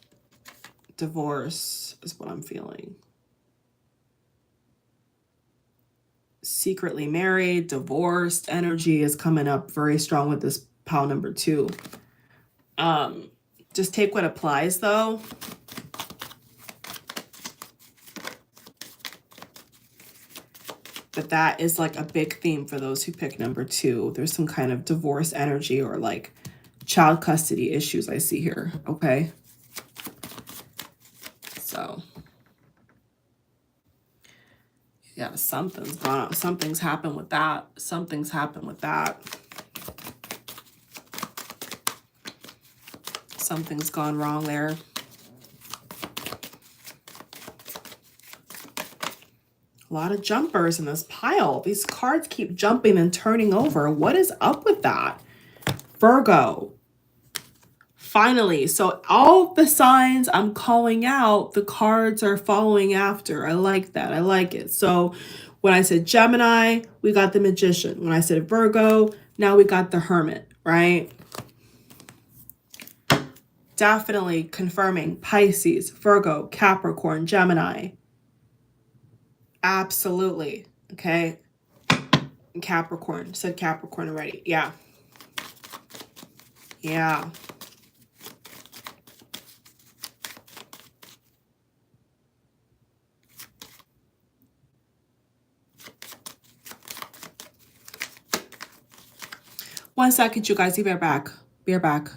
Speaker 1: Divorce is what I'm feeling. Secretly married, divorced energy is coming up very strong with this pile number 2. Just take what applies though. But that is like a big theme for those who pick number 2. There's some kind of divorce energy or like child custody issues I see here. Okay. So yeah, something's gone on. Something's happened with that. Something's happened with that. Something's gone wrong there. A lot of jumpers in this pile. These cards keep jumping and turning over. What is up with that? Virgo. Finally. So all the signs I'm calling out, the cards are following after. I like that. I like it. So when I said Gemini, we got the Magician. When I said Virgo, now we got the Hermit, right? Definitely confirming Pisces, Virgo, Capricorn, Gemini. Absolutely. Okay. And Capricorn. Said Capricorn already. Yeah. Yeah. One second, you guys. Be right back. Be right back.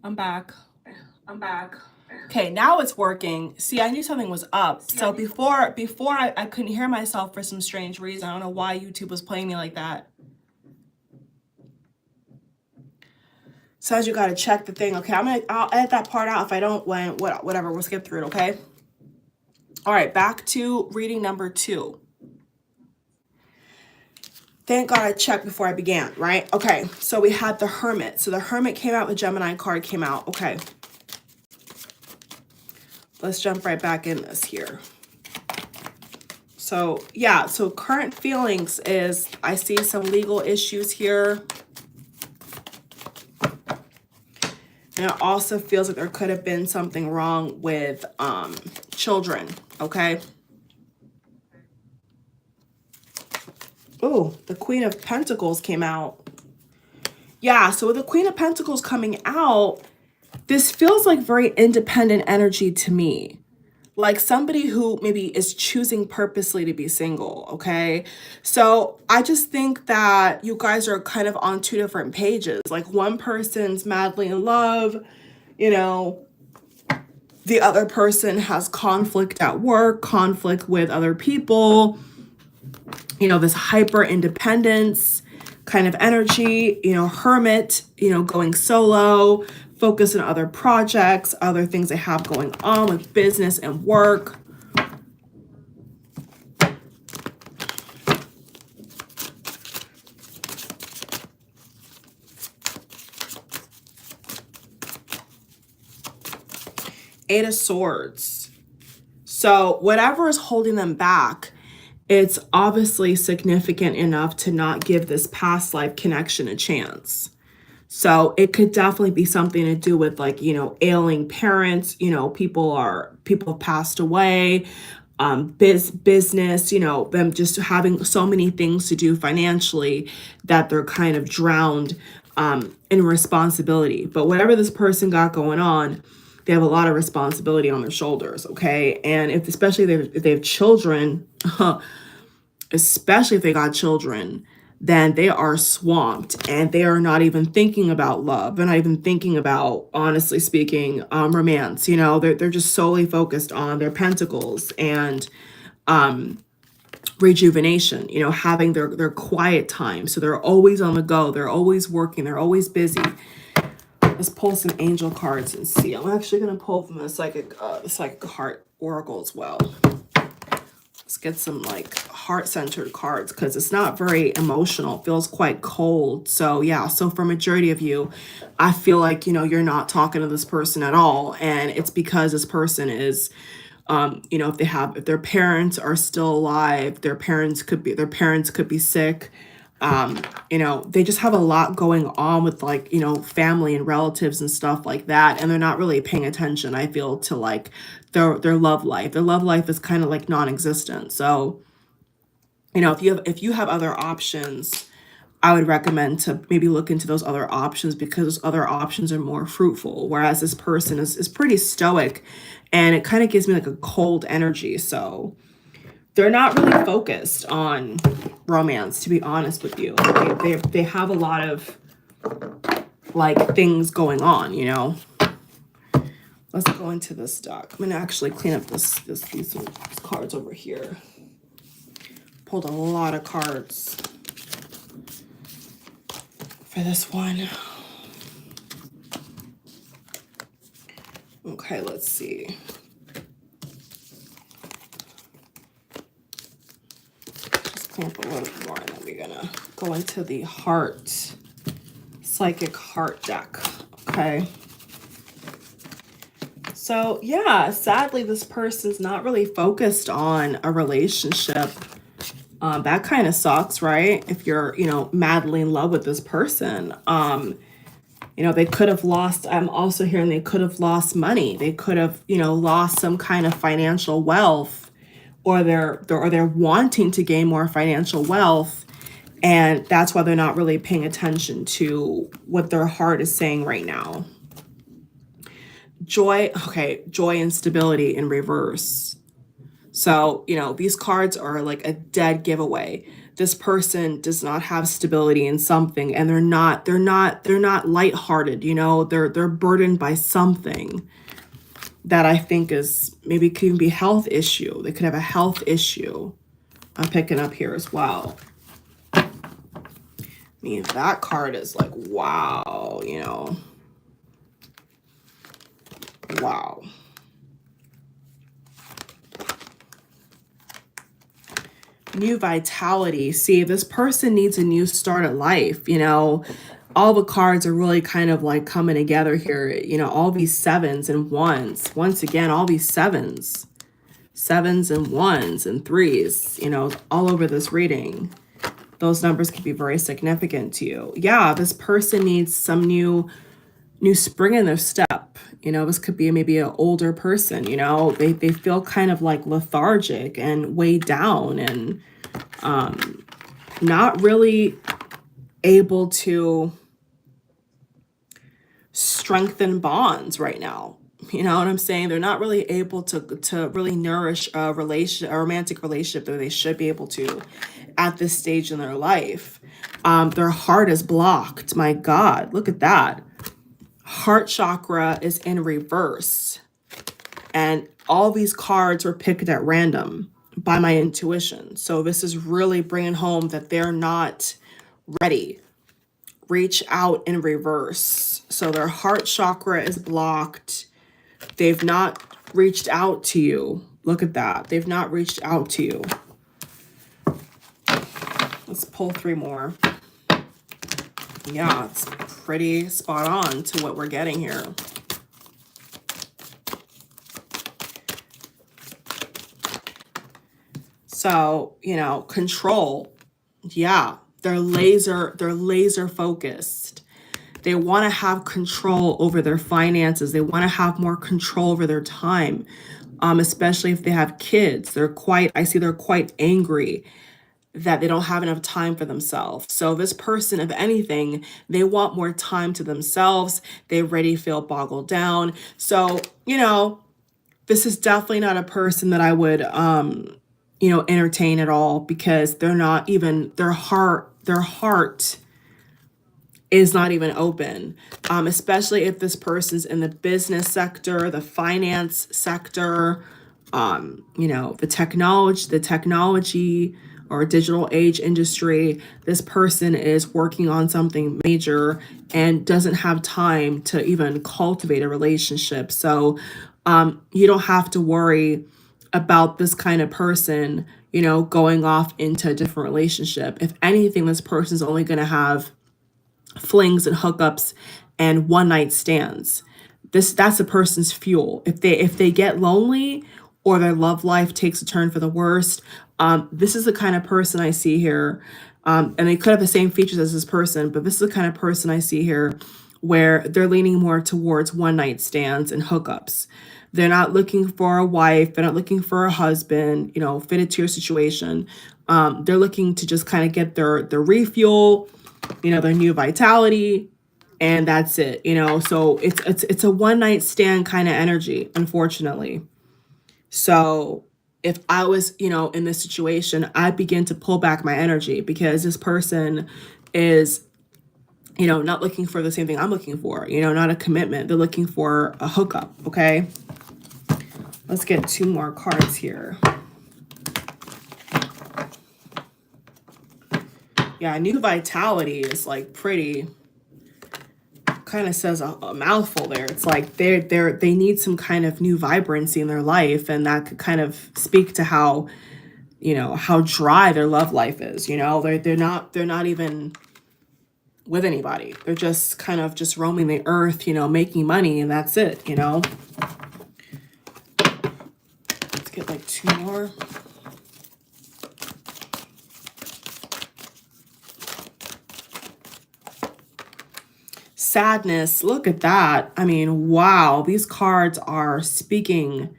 Speaker 1: I'm back. Okay, now it's working. See, I knew something was up. So before I couldn't hear myself for some strange reason. I don't know why YouTube was playing me like that. Says you gotta check the thing. Okay, I'll edit that part out if I don't whatever, we'll skip through it, okay? All right, back to reading number 2. Thank God I checked before I began, right? Okay, so we had the Hermit. So the Hermit came out, the Gemini card came out. Okay. Let's jump right back in this here. So yeah, so current feelings is I see some legal issues here. And it also feels like there could have been something wrong with children, okay? Oh, the Queen of Pentacles came out. Yeah, so with the Queen of Pentacles coming out, this feels like very independent energy to me. Like somebody who maybe is choosing purposely to be single, okay? So I just think that you guys are kind of on 2 different pages. Like one person's madly in love, you know, the other person has conflict at work, conflict with other people, you know, this hyper independence kind of energy, you know, Hermit, you know, going solo, focus on other projects, other things they have going on with business and work. Eight of Swords. So whatever is holding them back, it's obviously significant enough to not give this past life connection a chance. So it could definitely be something to do with like, ailing parents, people have passed away, business, them just having so many things to do financially that they're kind of drowned in responsibility. But whatever this person got going on, they have a lot of responsibility on their shoulders, okay? And if they have children, especially if they got children, then they are swamped and they are not even thinking about love. They're not even thinking about, honestly speaking, romance. They're just solely focused on their pentacles and rejuvenation, having their quiet time. So they're always on the go. They're always working. They're always busy. Let's pull some angel cards and see. I'm actually going to pull from the psychic heart oracle as well. Let's get some like heart-centered cards because it's not very emotional. It feels quite cold. So yeah, so for majority of you, I feel like, you're not talking to this person at all. And it's because this person is, if their parents are still alive, their parents could be sick. They just have a lot going on with like, family and relatives and stuff like that. And they're not really paying attention, I feel, to like their love life. Their love life is kind of like non-existent. So, if you have other options, I would recommend to maybe look into those other options because those other options are more fruitful. Whereas this person is pretty stoic and it kind of gives me like a cold energy. So they're not really focused on romance, to be honest with you. They have a lot of like things going on, Let's go into this deck. I'm gonna actually clean up these cards over here. Pulled a lot of cards for this one. Okay, let's see. Just clean up a little bit more and then we're gonna go into the psychic heart deck. Okay. So yeah, sadly, this person's not really focused on a relationship. That kind of sucks, right? If you're, madly in love with this person, they could have lost, I'm also hearing they could have lost money. They could have, lost some kind of financial wealth, or they're wanting to gain more financial wealth. And that's why they're not really paying attention to what their heart is saying right now. Joy and stability in reverse. So, these cards are like a dead giveaway. This person does not have stability in something, and they're not lighthearted, they're burdened by something that I think is maybe could even be a health issue. They could have a health issue. I'm picking up here as well. I mean, that card is like, wow, wow. New vitality. See, this person needs a new start at life. All the cards are really kind of like coming together here. All these sevens and ones. Once again, all these sevens and ones and threes, all over this reading. Those numbers could be very significant to you. Yeah, this person needs some new spring in their step. This could be maybe an older person, they feel kind of like lethargic and weighed down and not really able to strengthen bonds right now. You know what I'm saying? They're not really able to really nourish a romantic relationship that they should be able to at this stage in their life. Their heart is blocked. My God, look at that. Heart chakra is in reverse. And all these cards were picked at random by my intuition. So this is really bringing home that they're not ready. Reach out in reverse. So their heart chakra is blocked. They've not reached out to you. Look at that. They've not reached out to you. Let's pull 3 more. Yeah, it's pretty spot on to what we're getting here. So, control. Yeah, they're laser focused. They want to have control over their finances. They want to have more control over their time, especially if they have kids. I see they're quite angry that they don't have enough time for themselves. So this person, if anything, they want more time to themselves. They already feel boggled down. So, this is definitely not a person that I would, entertain at all, because they're not even, their heart is not even open, especially if this person's in the business sector, the finance sector, the technology or digital age industry. This person is working on something major and doesn't have time to even cultivate a relationship. So you don't have to worry about this kind of person, going off into a different relationship. If anything, this person's only going to have flings and hookups and one night stands. That's a person's fuel. If they get lonely or their love life takes a turn for the worst, this is the kind of person I see here. And they could have the same features as this person, but this is the kind of person I see here where they're leaning more towards one night stands and hookups. They're not looking for a wife. They're not looking for a husband, fitted to your situation. They're looking to just kind of get their refuel, their new vitality, and that's it. So it's a one night stand kind of energy, unfortunately. So if I was, in this situation, I'd begin to pull back my energy, because this person is, not looking for the same thing I'm looking for, not a commitment. They're looking for a hookup. Okay. Let's get 2 more cards here. Yeah, new vitality is like pretty, kind of says a mouthful there. It's like they need some kind of new vibrancy in their life, and that could kind of speak to how, how dry their love life is. They're not even with anybody. They're just kind of just roaming the earth, making money, and that's it. Let's get like 2 more. Sadness. Look at that. I mean, wow. These cards are speaking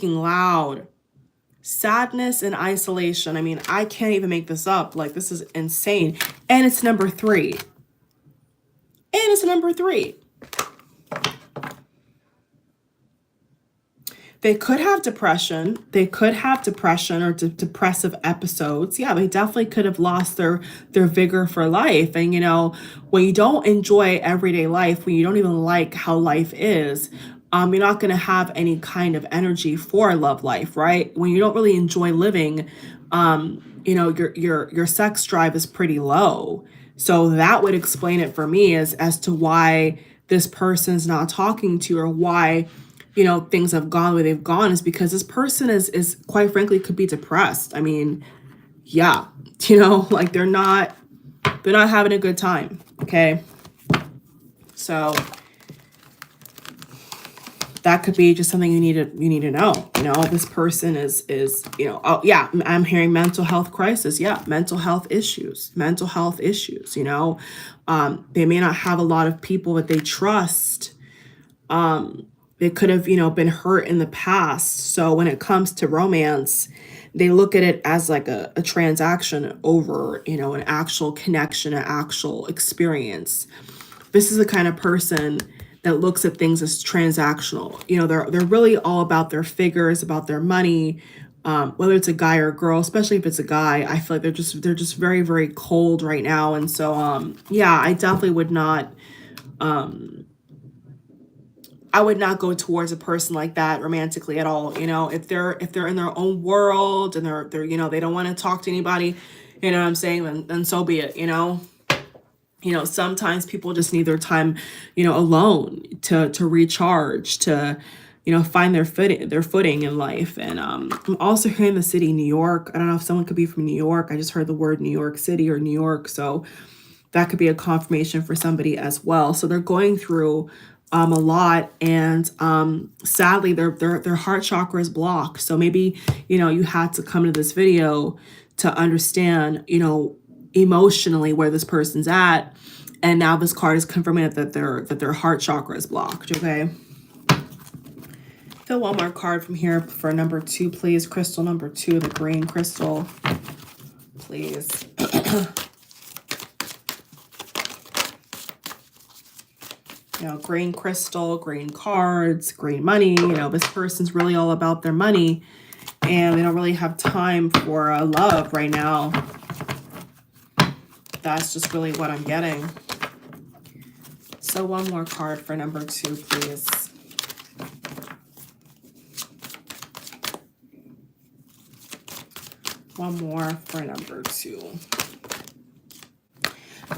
Speaker 1: loud. Sadness and isolation. I mean, I can't even make this up. Like, this is insane. And it's number 3. They could have depression. Or depressive episodes. Yeah, they definitely could have lost their vigor for life. And, when you don't enjoy everyday life, when you don't even like how life is, you're not going to have any kind of energy for love life, right? When you don't really enjoy living, your sex drive is pretty low. So that would explain it for me as to why this person's not talking to you, or why things have gone where they've gone, is because this person is quite frankly could be depressed. I mean, yeah, like they're not having a good time. Okay. So that could be just something you need to know. This person is oh yeah, I'm hearing mental health crisis. Yeah, mental health issues. They may not have a lot of people that they trust. They could have, been hurt in the past. So when it comes to romance, they look at it as like a transaction over, an actual connection, an actual experience. This is the kind of person that looks at things as transactional. They're really all about their figures, about their money, whether it's a guy or a girl. Especially if it's a guy, I feel like they're just very, very cold right now. And so, yeah, I definitely would not. I would not go towards a person like that romantically at all. If they're in their own world and they're they don't want to talk to anybody, what I'm saying, then so be it. Sometimes people just need their time, alone to recharge, to find their footing in life. And I'm also hearing the city, New York. I don't know if someone could be from New York. I just heard the word New York City or New York, so that could be a confirmation for somebody as well. So they're going through a lot, and sadly their heart chakra is blocked. So maybe you had to come to this video to understand emotionally where this person's at, And now this card is confirming that their heart chakra is blocked, okay? Fill one more card from here for number 2, please. Crystal number 2, the green crystal, please. You know, green crystal, green cards, green money. You know, this person's really all about their money, and they don't really have time for love right now. That's just really what I'm getting. So one more card for number 2, please. One more for number 2.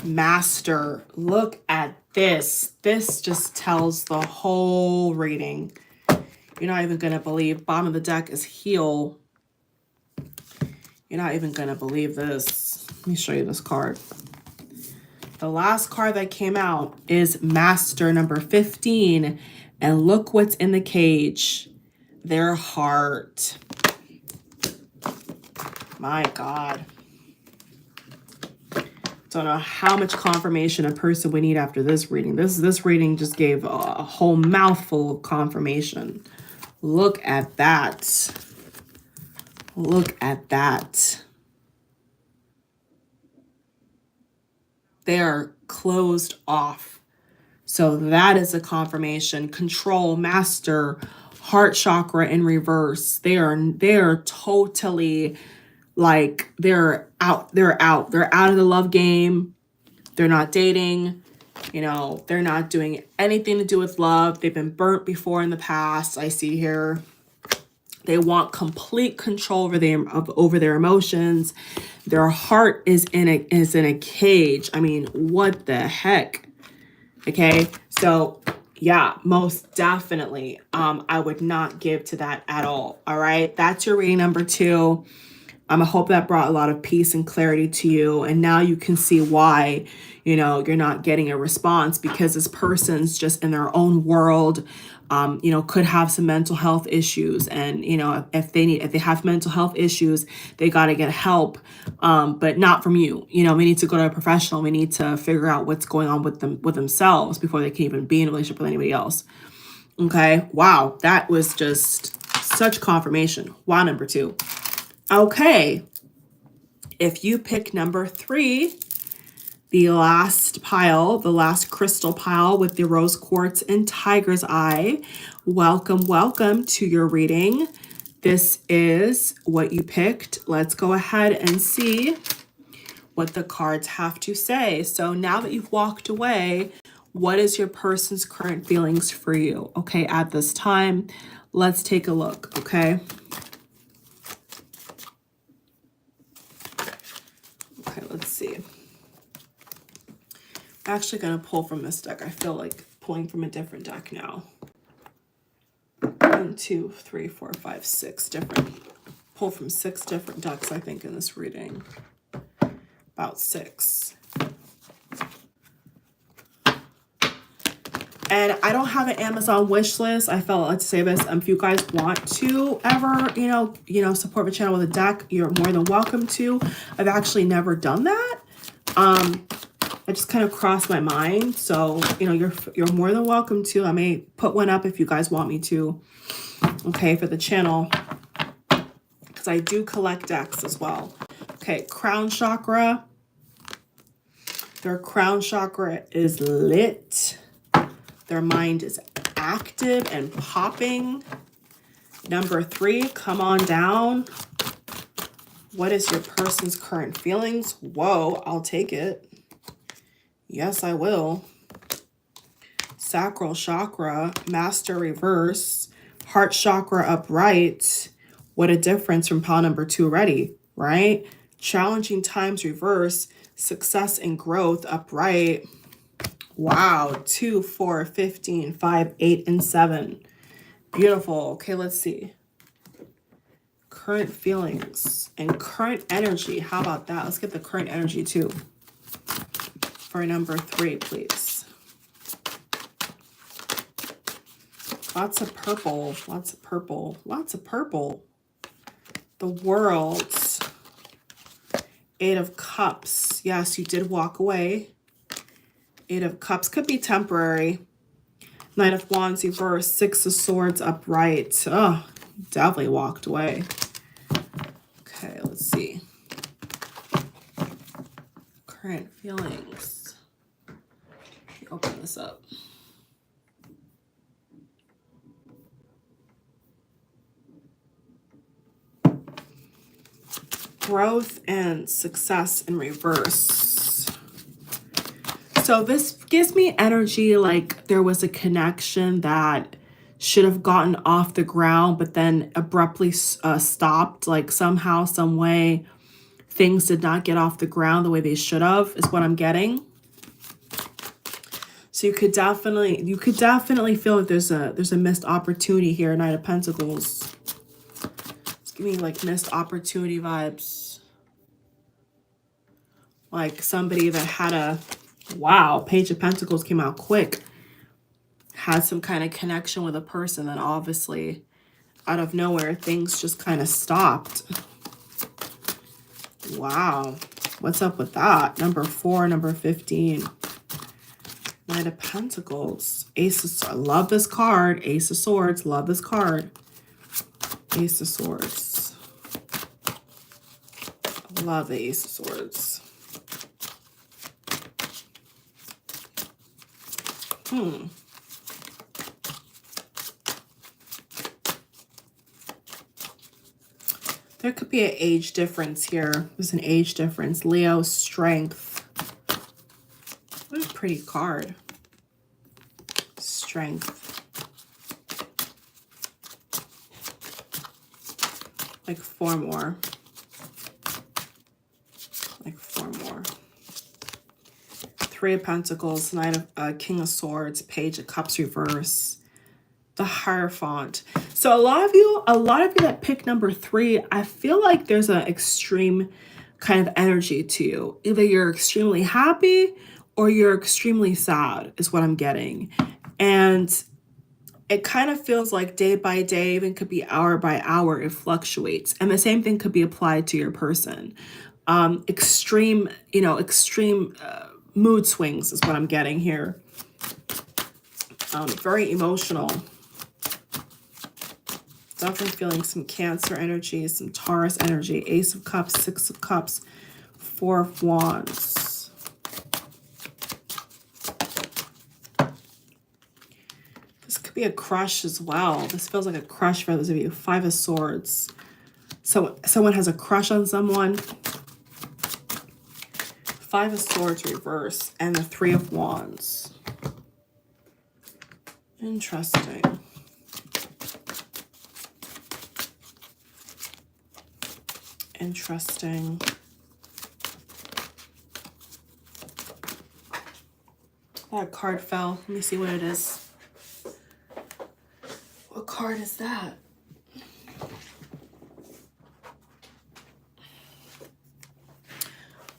Speaker 1: Master, look at this. This just tells the whole reading. You're not even going to believe. Bottom of the deck is heal. You're not even going to believe this. Let me show you this card. The last card that came out is Master number 15. And look what's in the cage. Their heart. My God. Don't know how much confirmation a person would need after this reading. This reading just gave a whole mouthful of confirmation. Look at that. Look at that. They are closed off. So that is a confirmation. Control, master, heart chakra in reverse. They are totally like they're out. They're out of the love game. They're not dating. You know, they're not doing anything to do with love. They've been burnt before in the past. I see here. They want complete control over their emotions. Their heart is in a cage. I mean, what the heck? Okay, so yeah, most definitely. I would not give to that at all. All right, that's your reading number 2. I hope that brought a lot of peace and clarity to you. And now you can see why, you know, you're not getting a response, because this person's just in their own world, you know, could have some mental health issues. And, you know, if they have mental health issues, they got to get help, but not from you. You know, we need to go to a professional. We need to figure out what's going on with themselves before they can even be in a relationship with anybody else. Okay. Wow. That was just such confirmation. Wow. Number 2. Okay, if you pick number 3, the last pile, the last crystal pile with the rose quartz and tiger's eye, welcome, welcome to your reading. This is what you picked. Let's go ahead and see what the cards have to say. So now that you've walked away, what is your person's current feelings for you? Okay, at this time, let's take a look, okay? Okay, let's see. I'm actually going to pull from this deck. I feel like pulling from a different deck now. 1, 2, 3, 4, 5, 6 different. Pull from 6 different decks, I think, in this reading. About 6. And I don't have an Amazon wish list. I felt like to say this. If you guys want to ever, you know, support the channel with a deck, you're more than welcome to. I've actually never done that. It just kind of crossed my mind. So, you know, you're more than welcome to. I may put one up if you guys want me to. Okay, for the channel, because I do collect decks as well. Okay, crown chakra. Their crown chakra is lit. Their mind is active and popping. Number 3, come on down. What is your person's current feelings? Whoa, I'll take it. Yes, I will. Sacral chakra, master reverse, heart chakra upright. What a difference from pile number 2 already, right? Challenging times reverse, success and growth upright. Wow, 2, 4, 15, 5, 8, and 7. Beautiful. Okay, let's see. Current feelings and current energy. How about that? Let's get the current energy too. For number 3, please. Lots of purple, lots of purple, lots of purple. The World. 8 of Cups. Yes, you did walk away. Eight of Cups could be temporary. Knight of Wands reverse. Six of Swords upright. Oh, definitely walked away. Okay, let's see. Current feelings. Let me open this up. Growth and success in reverse. So this gives me energy like there was a connection that should have gotten off the ground, but then abruptly stopped. Like somehow, some way, things did not get off the ground the way they should have, is what I'm getting. So you could definitely feel that there's a missed opportunity here. Knight of Pentacles. It's giving me like missed opportunity vibes. Like somebody that had a, wow, Page of Pentacles came out quick. Had some kind of connection with a person, then obviously out of nowhere things just kind of stopped. Wow, what's up with that? Number 4, number 15. Knight of Pentacles. Ace of Swords. Love this card. Ace of Swords. Love this card. Ace of Swords. Love the Ace of Swords. There could be an age difference here. There's an age difference. Leo, strength. What a pretty card. Strength. Like 4 more. Like 4 more. 3 of Pentacles, Knight of King of Swords, Page of Cups reverse. The Hierophant. So a lot of you that pick number 3, I feel like there's an extreme kind of energy to you. Either you're extremely happy or you're extremely sad is what I'm getting. And it kind of feels like day by day, even could be hour by hour, it fluctuates. And the same thing could be applied to your person. Extreme mood swings is what I'm getting here. Very emotional. Definitely feeling some Cancer energy, some Taurus energy. Ace of Cups, 6 of Cups, 4 of Wands. This could be a crush as well. This feels like a crush for those of you. 5 of Swords. So someone has a crush on someone. 5 of Swords reverse and the 3 of Wands. Interesting. Interesting. That card fell. Let me see what it is. What card is that?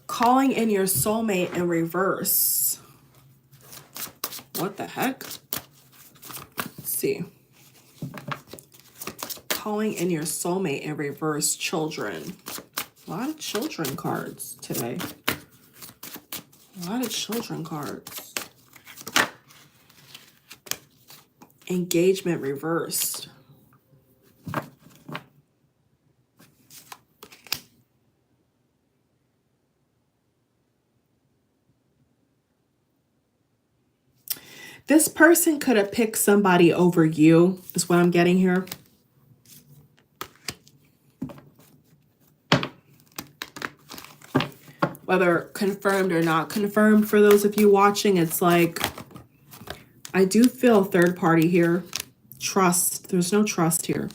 Speaker 1: Calling in your soulmate in reverse. What the heck? Let's see. Calling in your soulmate in reverse. Children. A lot of children cards today. A lot of children cards. Engagement reversed. This person could have picked somebody over you, is what I'm getting here. Whether confirmed or not confirmed, for those of you watching, it's like, I do feel third party here. Trust. There's no trust here.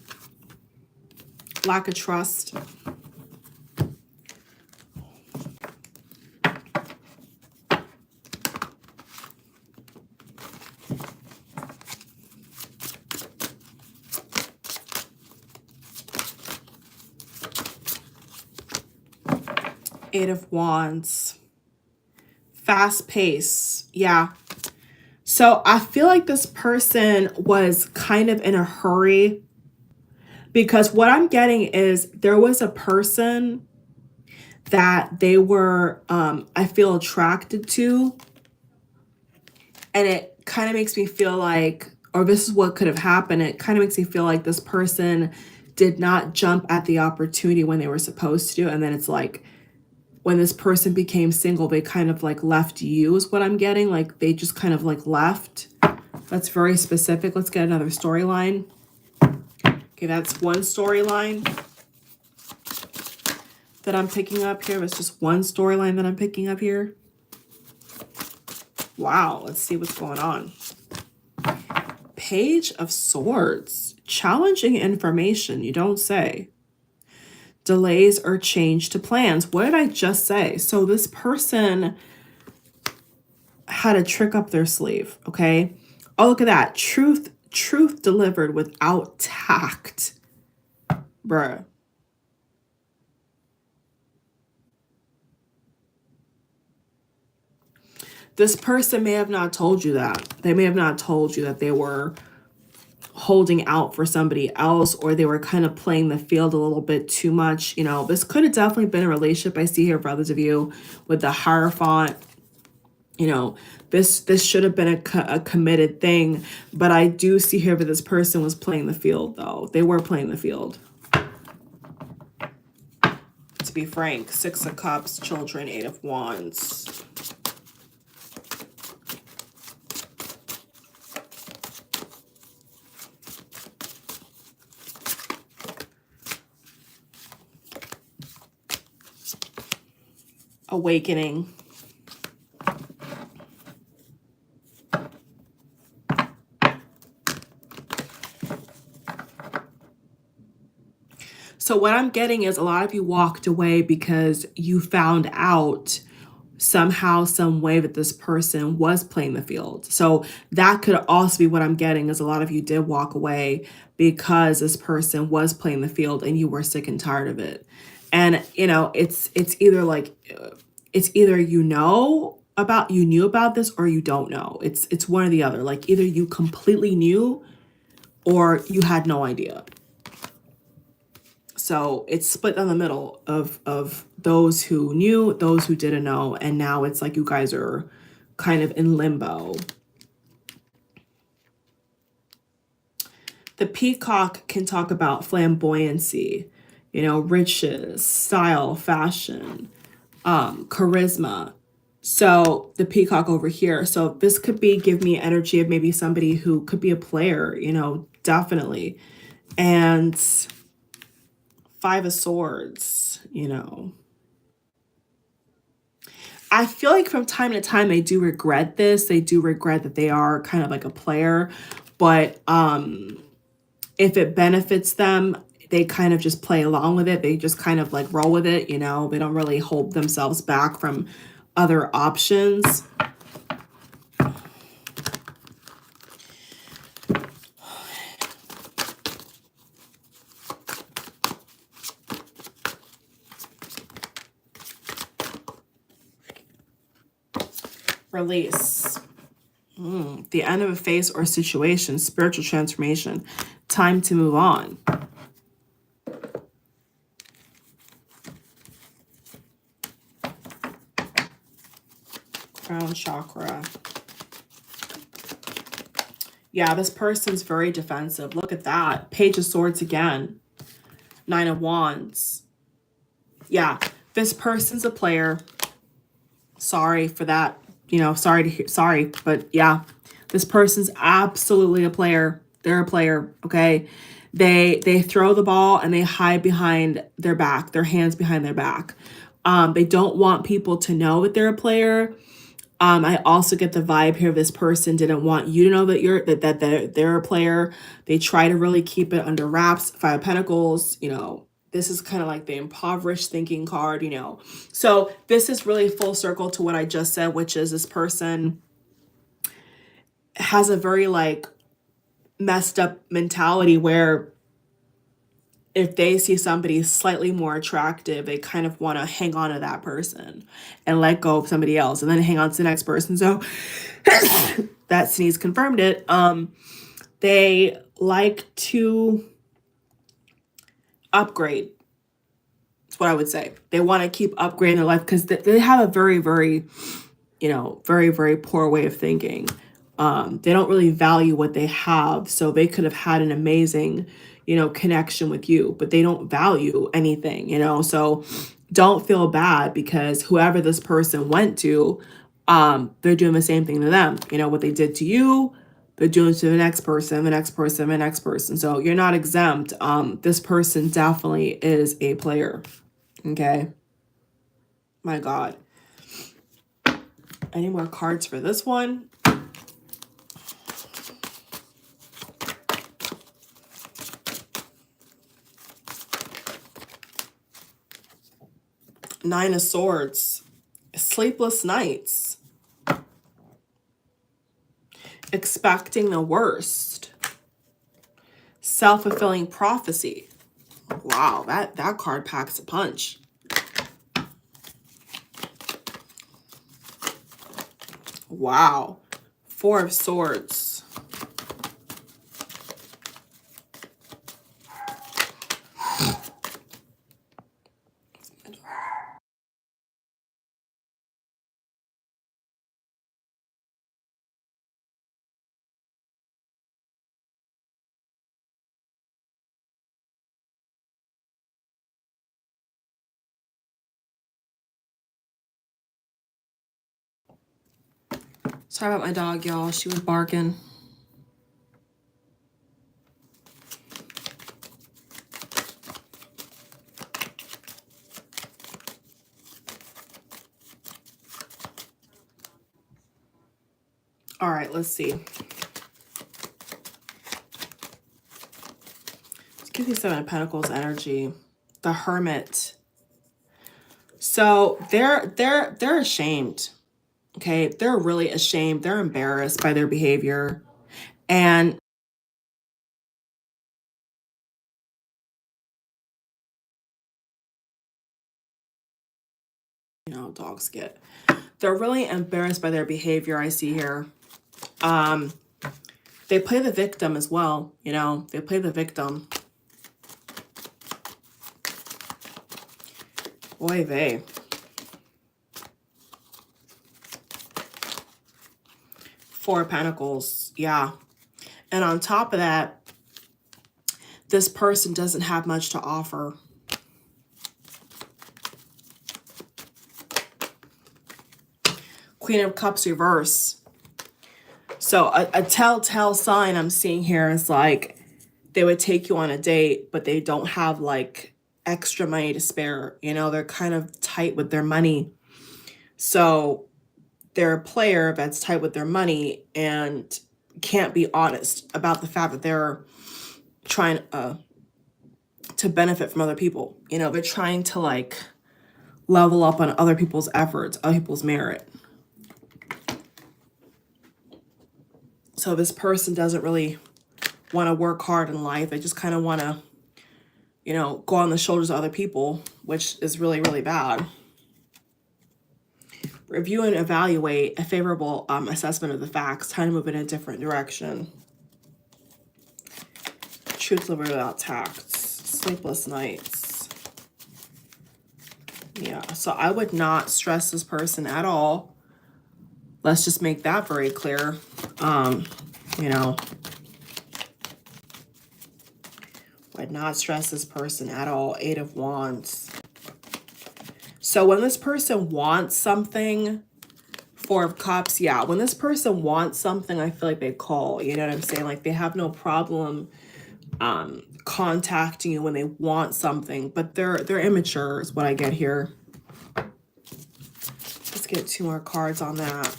Speaker 1: Lack of trust. Eight of Wands. Fast pace. Yeah. So I feel like this person was kind of in a hurry, because what I'm getting is there was a person that they were, I feel, attracted to. And it kind of makes me feel like, or this is what could have happened, it kind of makes me feel like this person did not jump at the opportunity when they were supposed to. And then it's like, when this person became single, they kind of like left you, is what I'm getting. Like they just kind of like left. That's very specific. Let's get another storyline. Okay, that's one storyline that I'm picking up here. It's just one storyline that I'm picking up here. Wow, let's see what's going on. Page of Swords. Challenging information, you don't say. Delays or change to plans. What did I just say? So this person had a trick up their sleeve, okay? Oh, look at that. Truth delivered without tact. Bruh. This person may have not told you that. They may have not told you that they were holding out for somebody else, or they were kind of playing the field a little bit too much. You know, this could have definitely been a relationship I see here for others of you with the Hierophant. You know, this should have been a committed thing, but I do see here that this person was playing the field, though. They were playing the field. To be frank, 6 of Cups, children, 8 of Wands. Awakening. So what I'm getting is a lot of you walked away because you found out somehow, some way that this person was playing the field. So that could also be what I'm getting, is a lot of you did walk away because this person was playing the field and you were sick and tired of it. And, you know, it's either like, it's either you knew about this or you don't know. It's one or the other. Like either you completely knew or you had no idea. So it's split down the middle of those who knew, those who didn't know, and now it's like you guys are kind of in limbo. The peacock can talk about flamboyancy, you know, riches, style, fashion, charisma. So the peacock over here. So this could be, give me energy of maybe somebody who could be a player, you know, definitely. And 5 of Swords, you know. I feel like from time to time they do regret this. They do regret that they are kind of like a player. But if it benefits them, they kind of just play along with it. They just kind of like roll with it, you know. They don't really hold themselves back from other options. Release. The end of a phase or situation, spiritual transformation, time to move on. Crown chakra. Yeah, this person's very defensive. Look at that. Page of Swords again. 9 of Wands. Yeah, this person's a player. Sorry for that. You know, sorry to hear, sorry, but yeah, this person's absolutely a player. They're a player, okay? They throw the ball and they hide behind their back, their hands behind their back. They don't want people to know that they're a player. I also get the vibe here. This person didn't want you to know that they're a player. They try to really keep it under wraps. 5 of Pentacles, you know, this is kind of like the impoverished thinking card, you know. So this is really full circle to what I just said, which is this person has a very like messed up mentality where if they see somebody slightly more attractive, they kind of want to hang on to that person and let go of somebody else and then hang on to the next person. So that sneeze confirmed it. They like to upgrade. That's what I would say. They want to keep upgrading their life because they have a very, very, you know, very, very poor way of thinking. They don't really value what they have. So they could have had an amazing, connection with you, but they don't value anything, So don't feel bad because whoever this person went to, they're doing the same thing to them. What they did to you, they're doing to the next person, the next person, the next person. So you're not exempt. This person definitely is a player. Okay. My God. Any more cards for this one? Nine of Swords. Sleepless nights. Expecting the worst. Self-fulfilling prophecy. Wow, that card packs a punch. Wow. Four of Swords. Sorry about my dog, y'all. She was barking. All right, let's see. Let's give you Seven of Pentacles energy. The Hermit. So they're ashamed. Okay, they're really ashamed. They're embarrassed by their behavior. And dogs get. They're really embarrassed by their behavior, I see here. They play the victim as well, They play the victim. Oy vey. Four of Pentacles, yeah. And on top of that, this person doesn't have much to offer. Queen of Cups reverse. So a telltale sign I'm seeing here is like they would take you on a date, but they don't have like extra money to spare. They're kind of tight with their money. So they're a player that's tight with their money and can't be honest about the fact that they're trying to benefit from other people. They're trying to like level up on other people's efforts, other people's merit. So this person doesn't really want to work hard in life. They just kind of want to, go on the shoulders of other people, which is really, really bad. Review and evaluate a favorable assessment of the facts. Time to move in a different direction. Truth delivered without tact. Sleepless nights. Yeah, so I would not stress this person at all. Let's just make that very clear. Would not stress this person at all. Eight of Wands. So when this person wants something, Four of Cups, yeah. When this person wants something, I feel like they call. You know what I'm saying? Like they have no problem contacting you when they want something, but they're immature is what I get here. Let's get two more cards on that.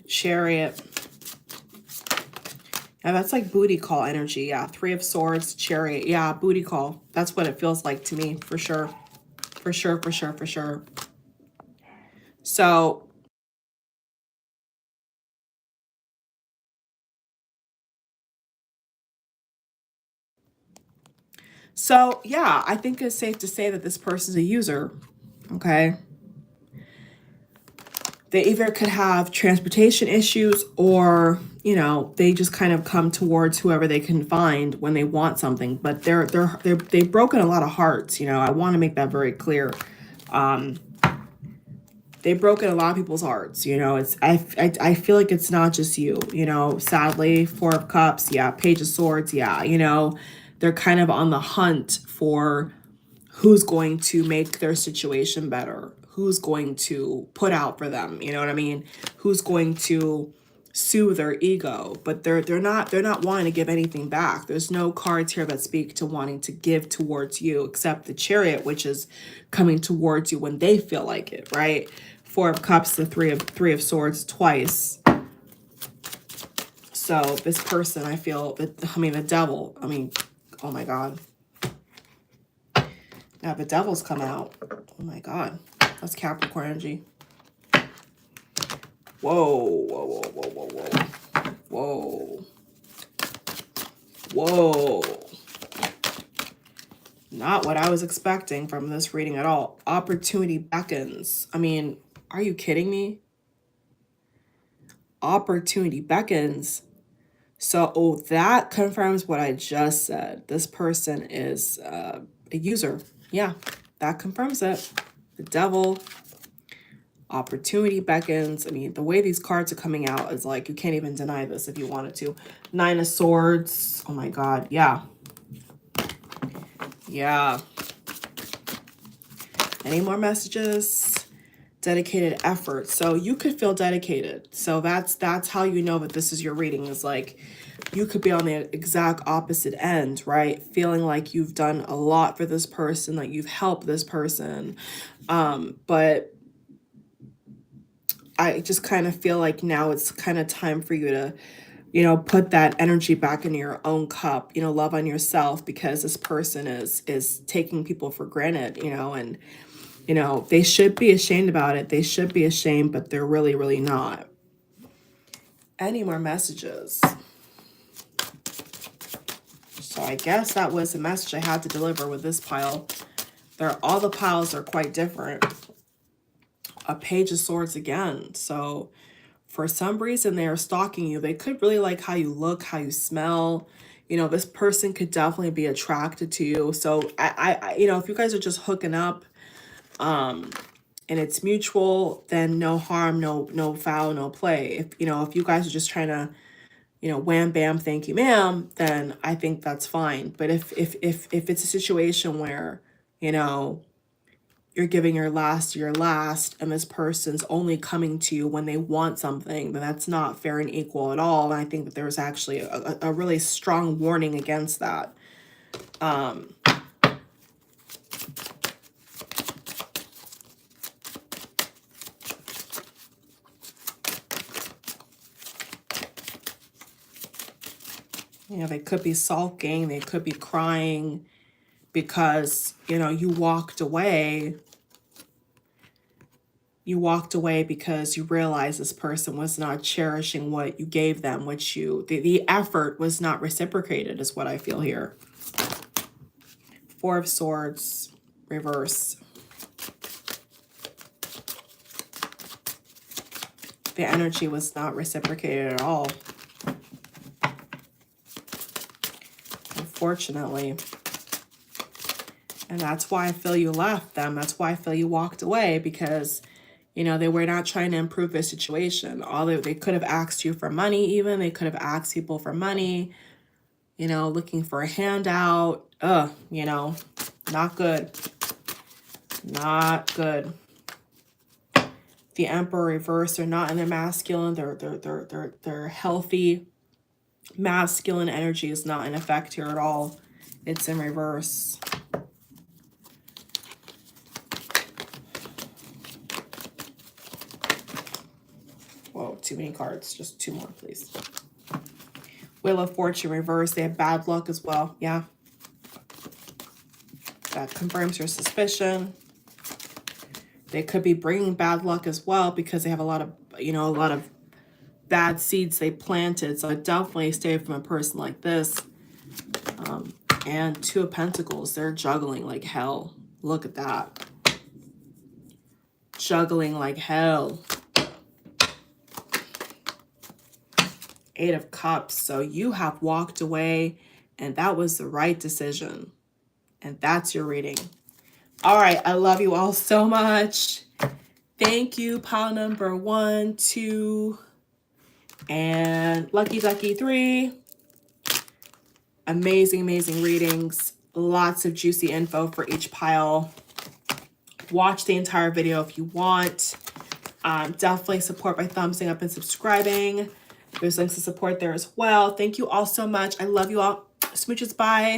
Speaker 1: Chariot. Yeah, that's like booty call energy. Yeah, Three of Swords, Chariot. Yeah, booty call. That's what it feels like to me, for sure. For sure, for sure, for sure. So yeah, I think it's safe to say that this person's a user. Okay. they either could have transportation issues, or, you know, they just kind of come towards whoever they can find when they want something. But they've broken a lot of hearts. You know, I want to make that very clear. They've broken a lot of people's hearts. You know, I feel like it's not just you. You know, sadly, Four of Cups, yeah, Page of Swords, yeah. You know, they're kind of on the hunt for who's going to make their situation better, who's going to put out for them, you know what I mean? Who's going to soothe their ego, but they're not wanting to give anything back. There's no cards here that speak to wanting to give towards you, except the Chariot, which is coming towards you when they feel like it, right? Four of Cups, the three of Swords twice. So this person, I feel that, the Devil, oh my God. Now the Devil's come out. Oh my God. That's Capricorn energy. Whoa, whoa, whoa, whoa, whoa, whoa. Whoa. Whoa. Not what I was expecting from this reading at all. Opportunity beckons. I mean, are you kidding me? Opportunity beckons. So, oh, that confirms what I just said. This person is a user. Yeah, that confirms it. The Devil. Opportunity beckons. I mean, the way these cards are coming out is like, you can't even deny this if you wanted to. Nine of Swords. Oh my God. Yeah. Yeah. Any more messages? Dedicated effort. So you could feel dedicated. So that's how you know that this is your reading, is like, you could be on the exact opposite end, right? Feeling like you've done a lot for this person, like you've helped this person. But I just kind of feel like now it's kind of time for you to, you know, put that energy back into your own cup, you know, love on yourself, because this person is taking people for granted, you know, and, you know, they should be ashamed about it. They should be ashamed, but they're really, really not. Any more messages? So I guess that was the message I had to deliver with this pile. All the piles are quite different. A Page of Swords again. So for some reason they are stalking you. They could really like how you look, how you smell. You know, this person could definitely be attracted to you. So I you know, if you guys are just hooking up, and it's mutual, then no harm, no foul, no play. If you know, if you guys are just trying to, you know, wham bam, thank you ma'am, then I think that's fine. But if it's a situation where, you know, you're giving your last, and this person's only coming to you when they want something, then that's not fair and equal at all. And I think that there's actually a really strong warning against that. You know, they could be sulking, they could be crying because, you know, you walked away. You walked away because you realized this person was not cherishing what you gave them, which the effort was not reciprocated, is what I feel here. Four of Swords, reverse. The energy was not reciprocated at all. Unfortunately. And that's why I feel you left them. That's why I feel you walked away, because, you know, they were not trying to improve their situation. They could have asked you for money even. They could have asked people for money, you know, looking for a handout. You know, not good. Not good. The Emperor reverse, they're not in their masculine. They're healthy. Masculine energy is not in effect here at all. It's in reverse. Whoa, too many cards. Just two more, please. Wheel of Fortune reverse. They have bad luck as well. Yeah. That confirms your suspicion. They could be bringing bad luck as well because they have a lot of, you know, a lot of bad seeds they planted. So I definitely stay from a person like this. And Two of Pentacles, they're juggling like hell. Look at that. Juggling like hell. Eight of Cups. So you have walked away, and that was the right decision. And that's your reading. All right. I love you all so much. Thank you, pile number 1, 2, and lucky ducky 3. Amazing, amazing readings. Lots of juicy info for each pile. Watch the entire video if you want. Definitely support by thumbsing up and subscribing. There's links to support there as well. Thank you all so much. I love you all. Smooches, bye.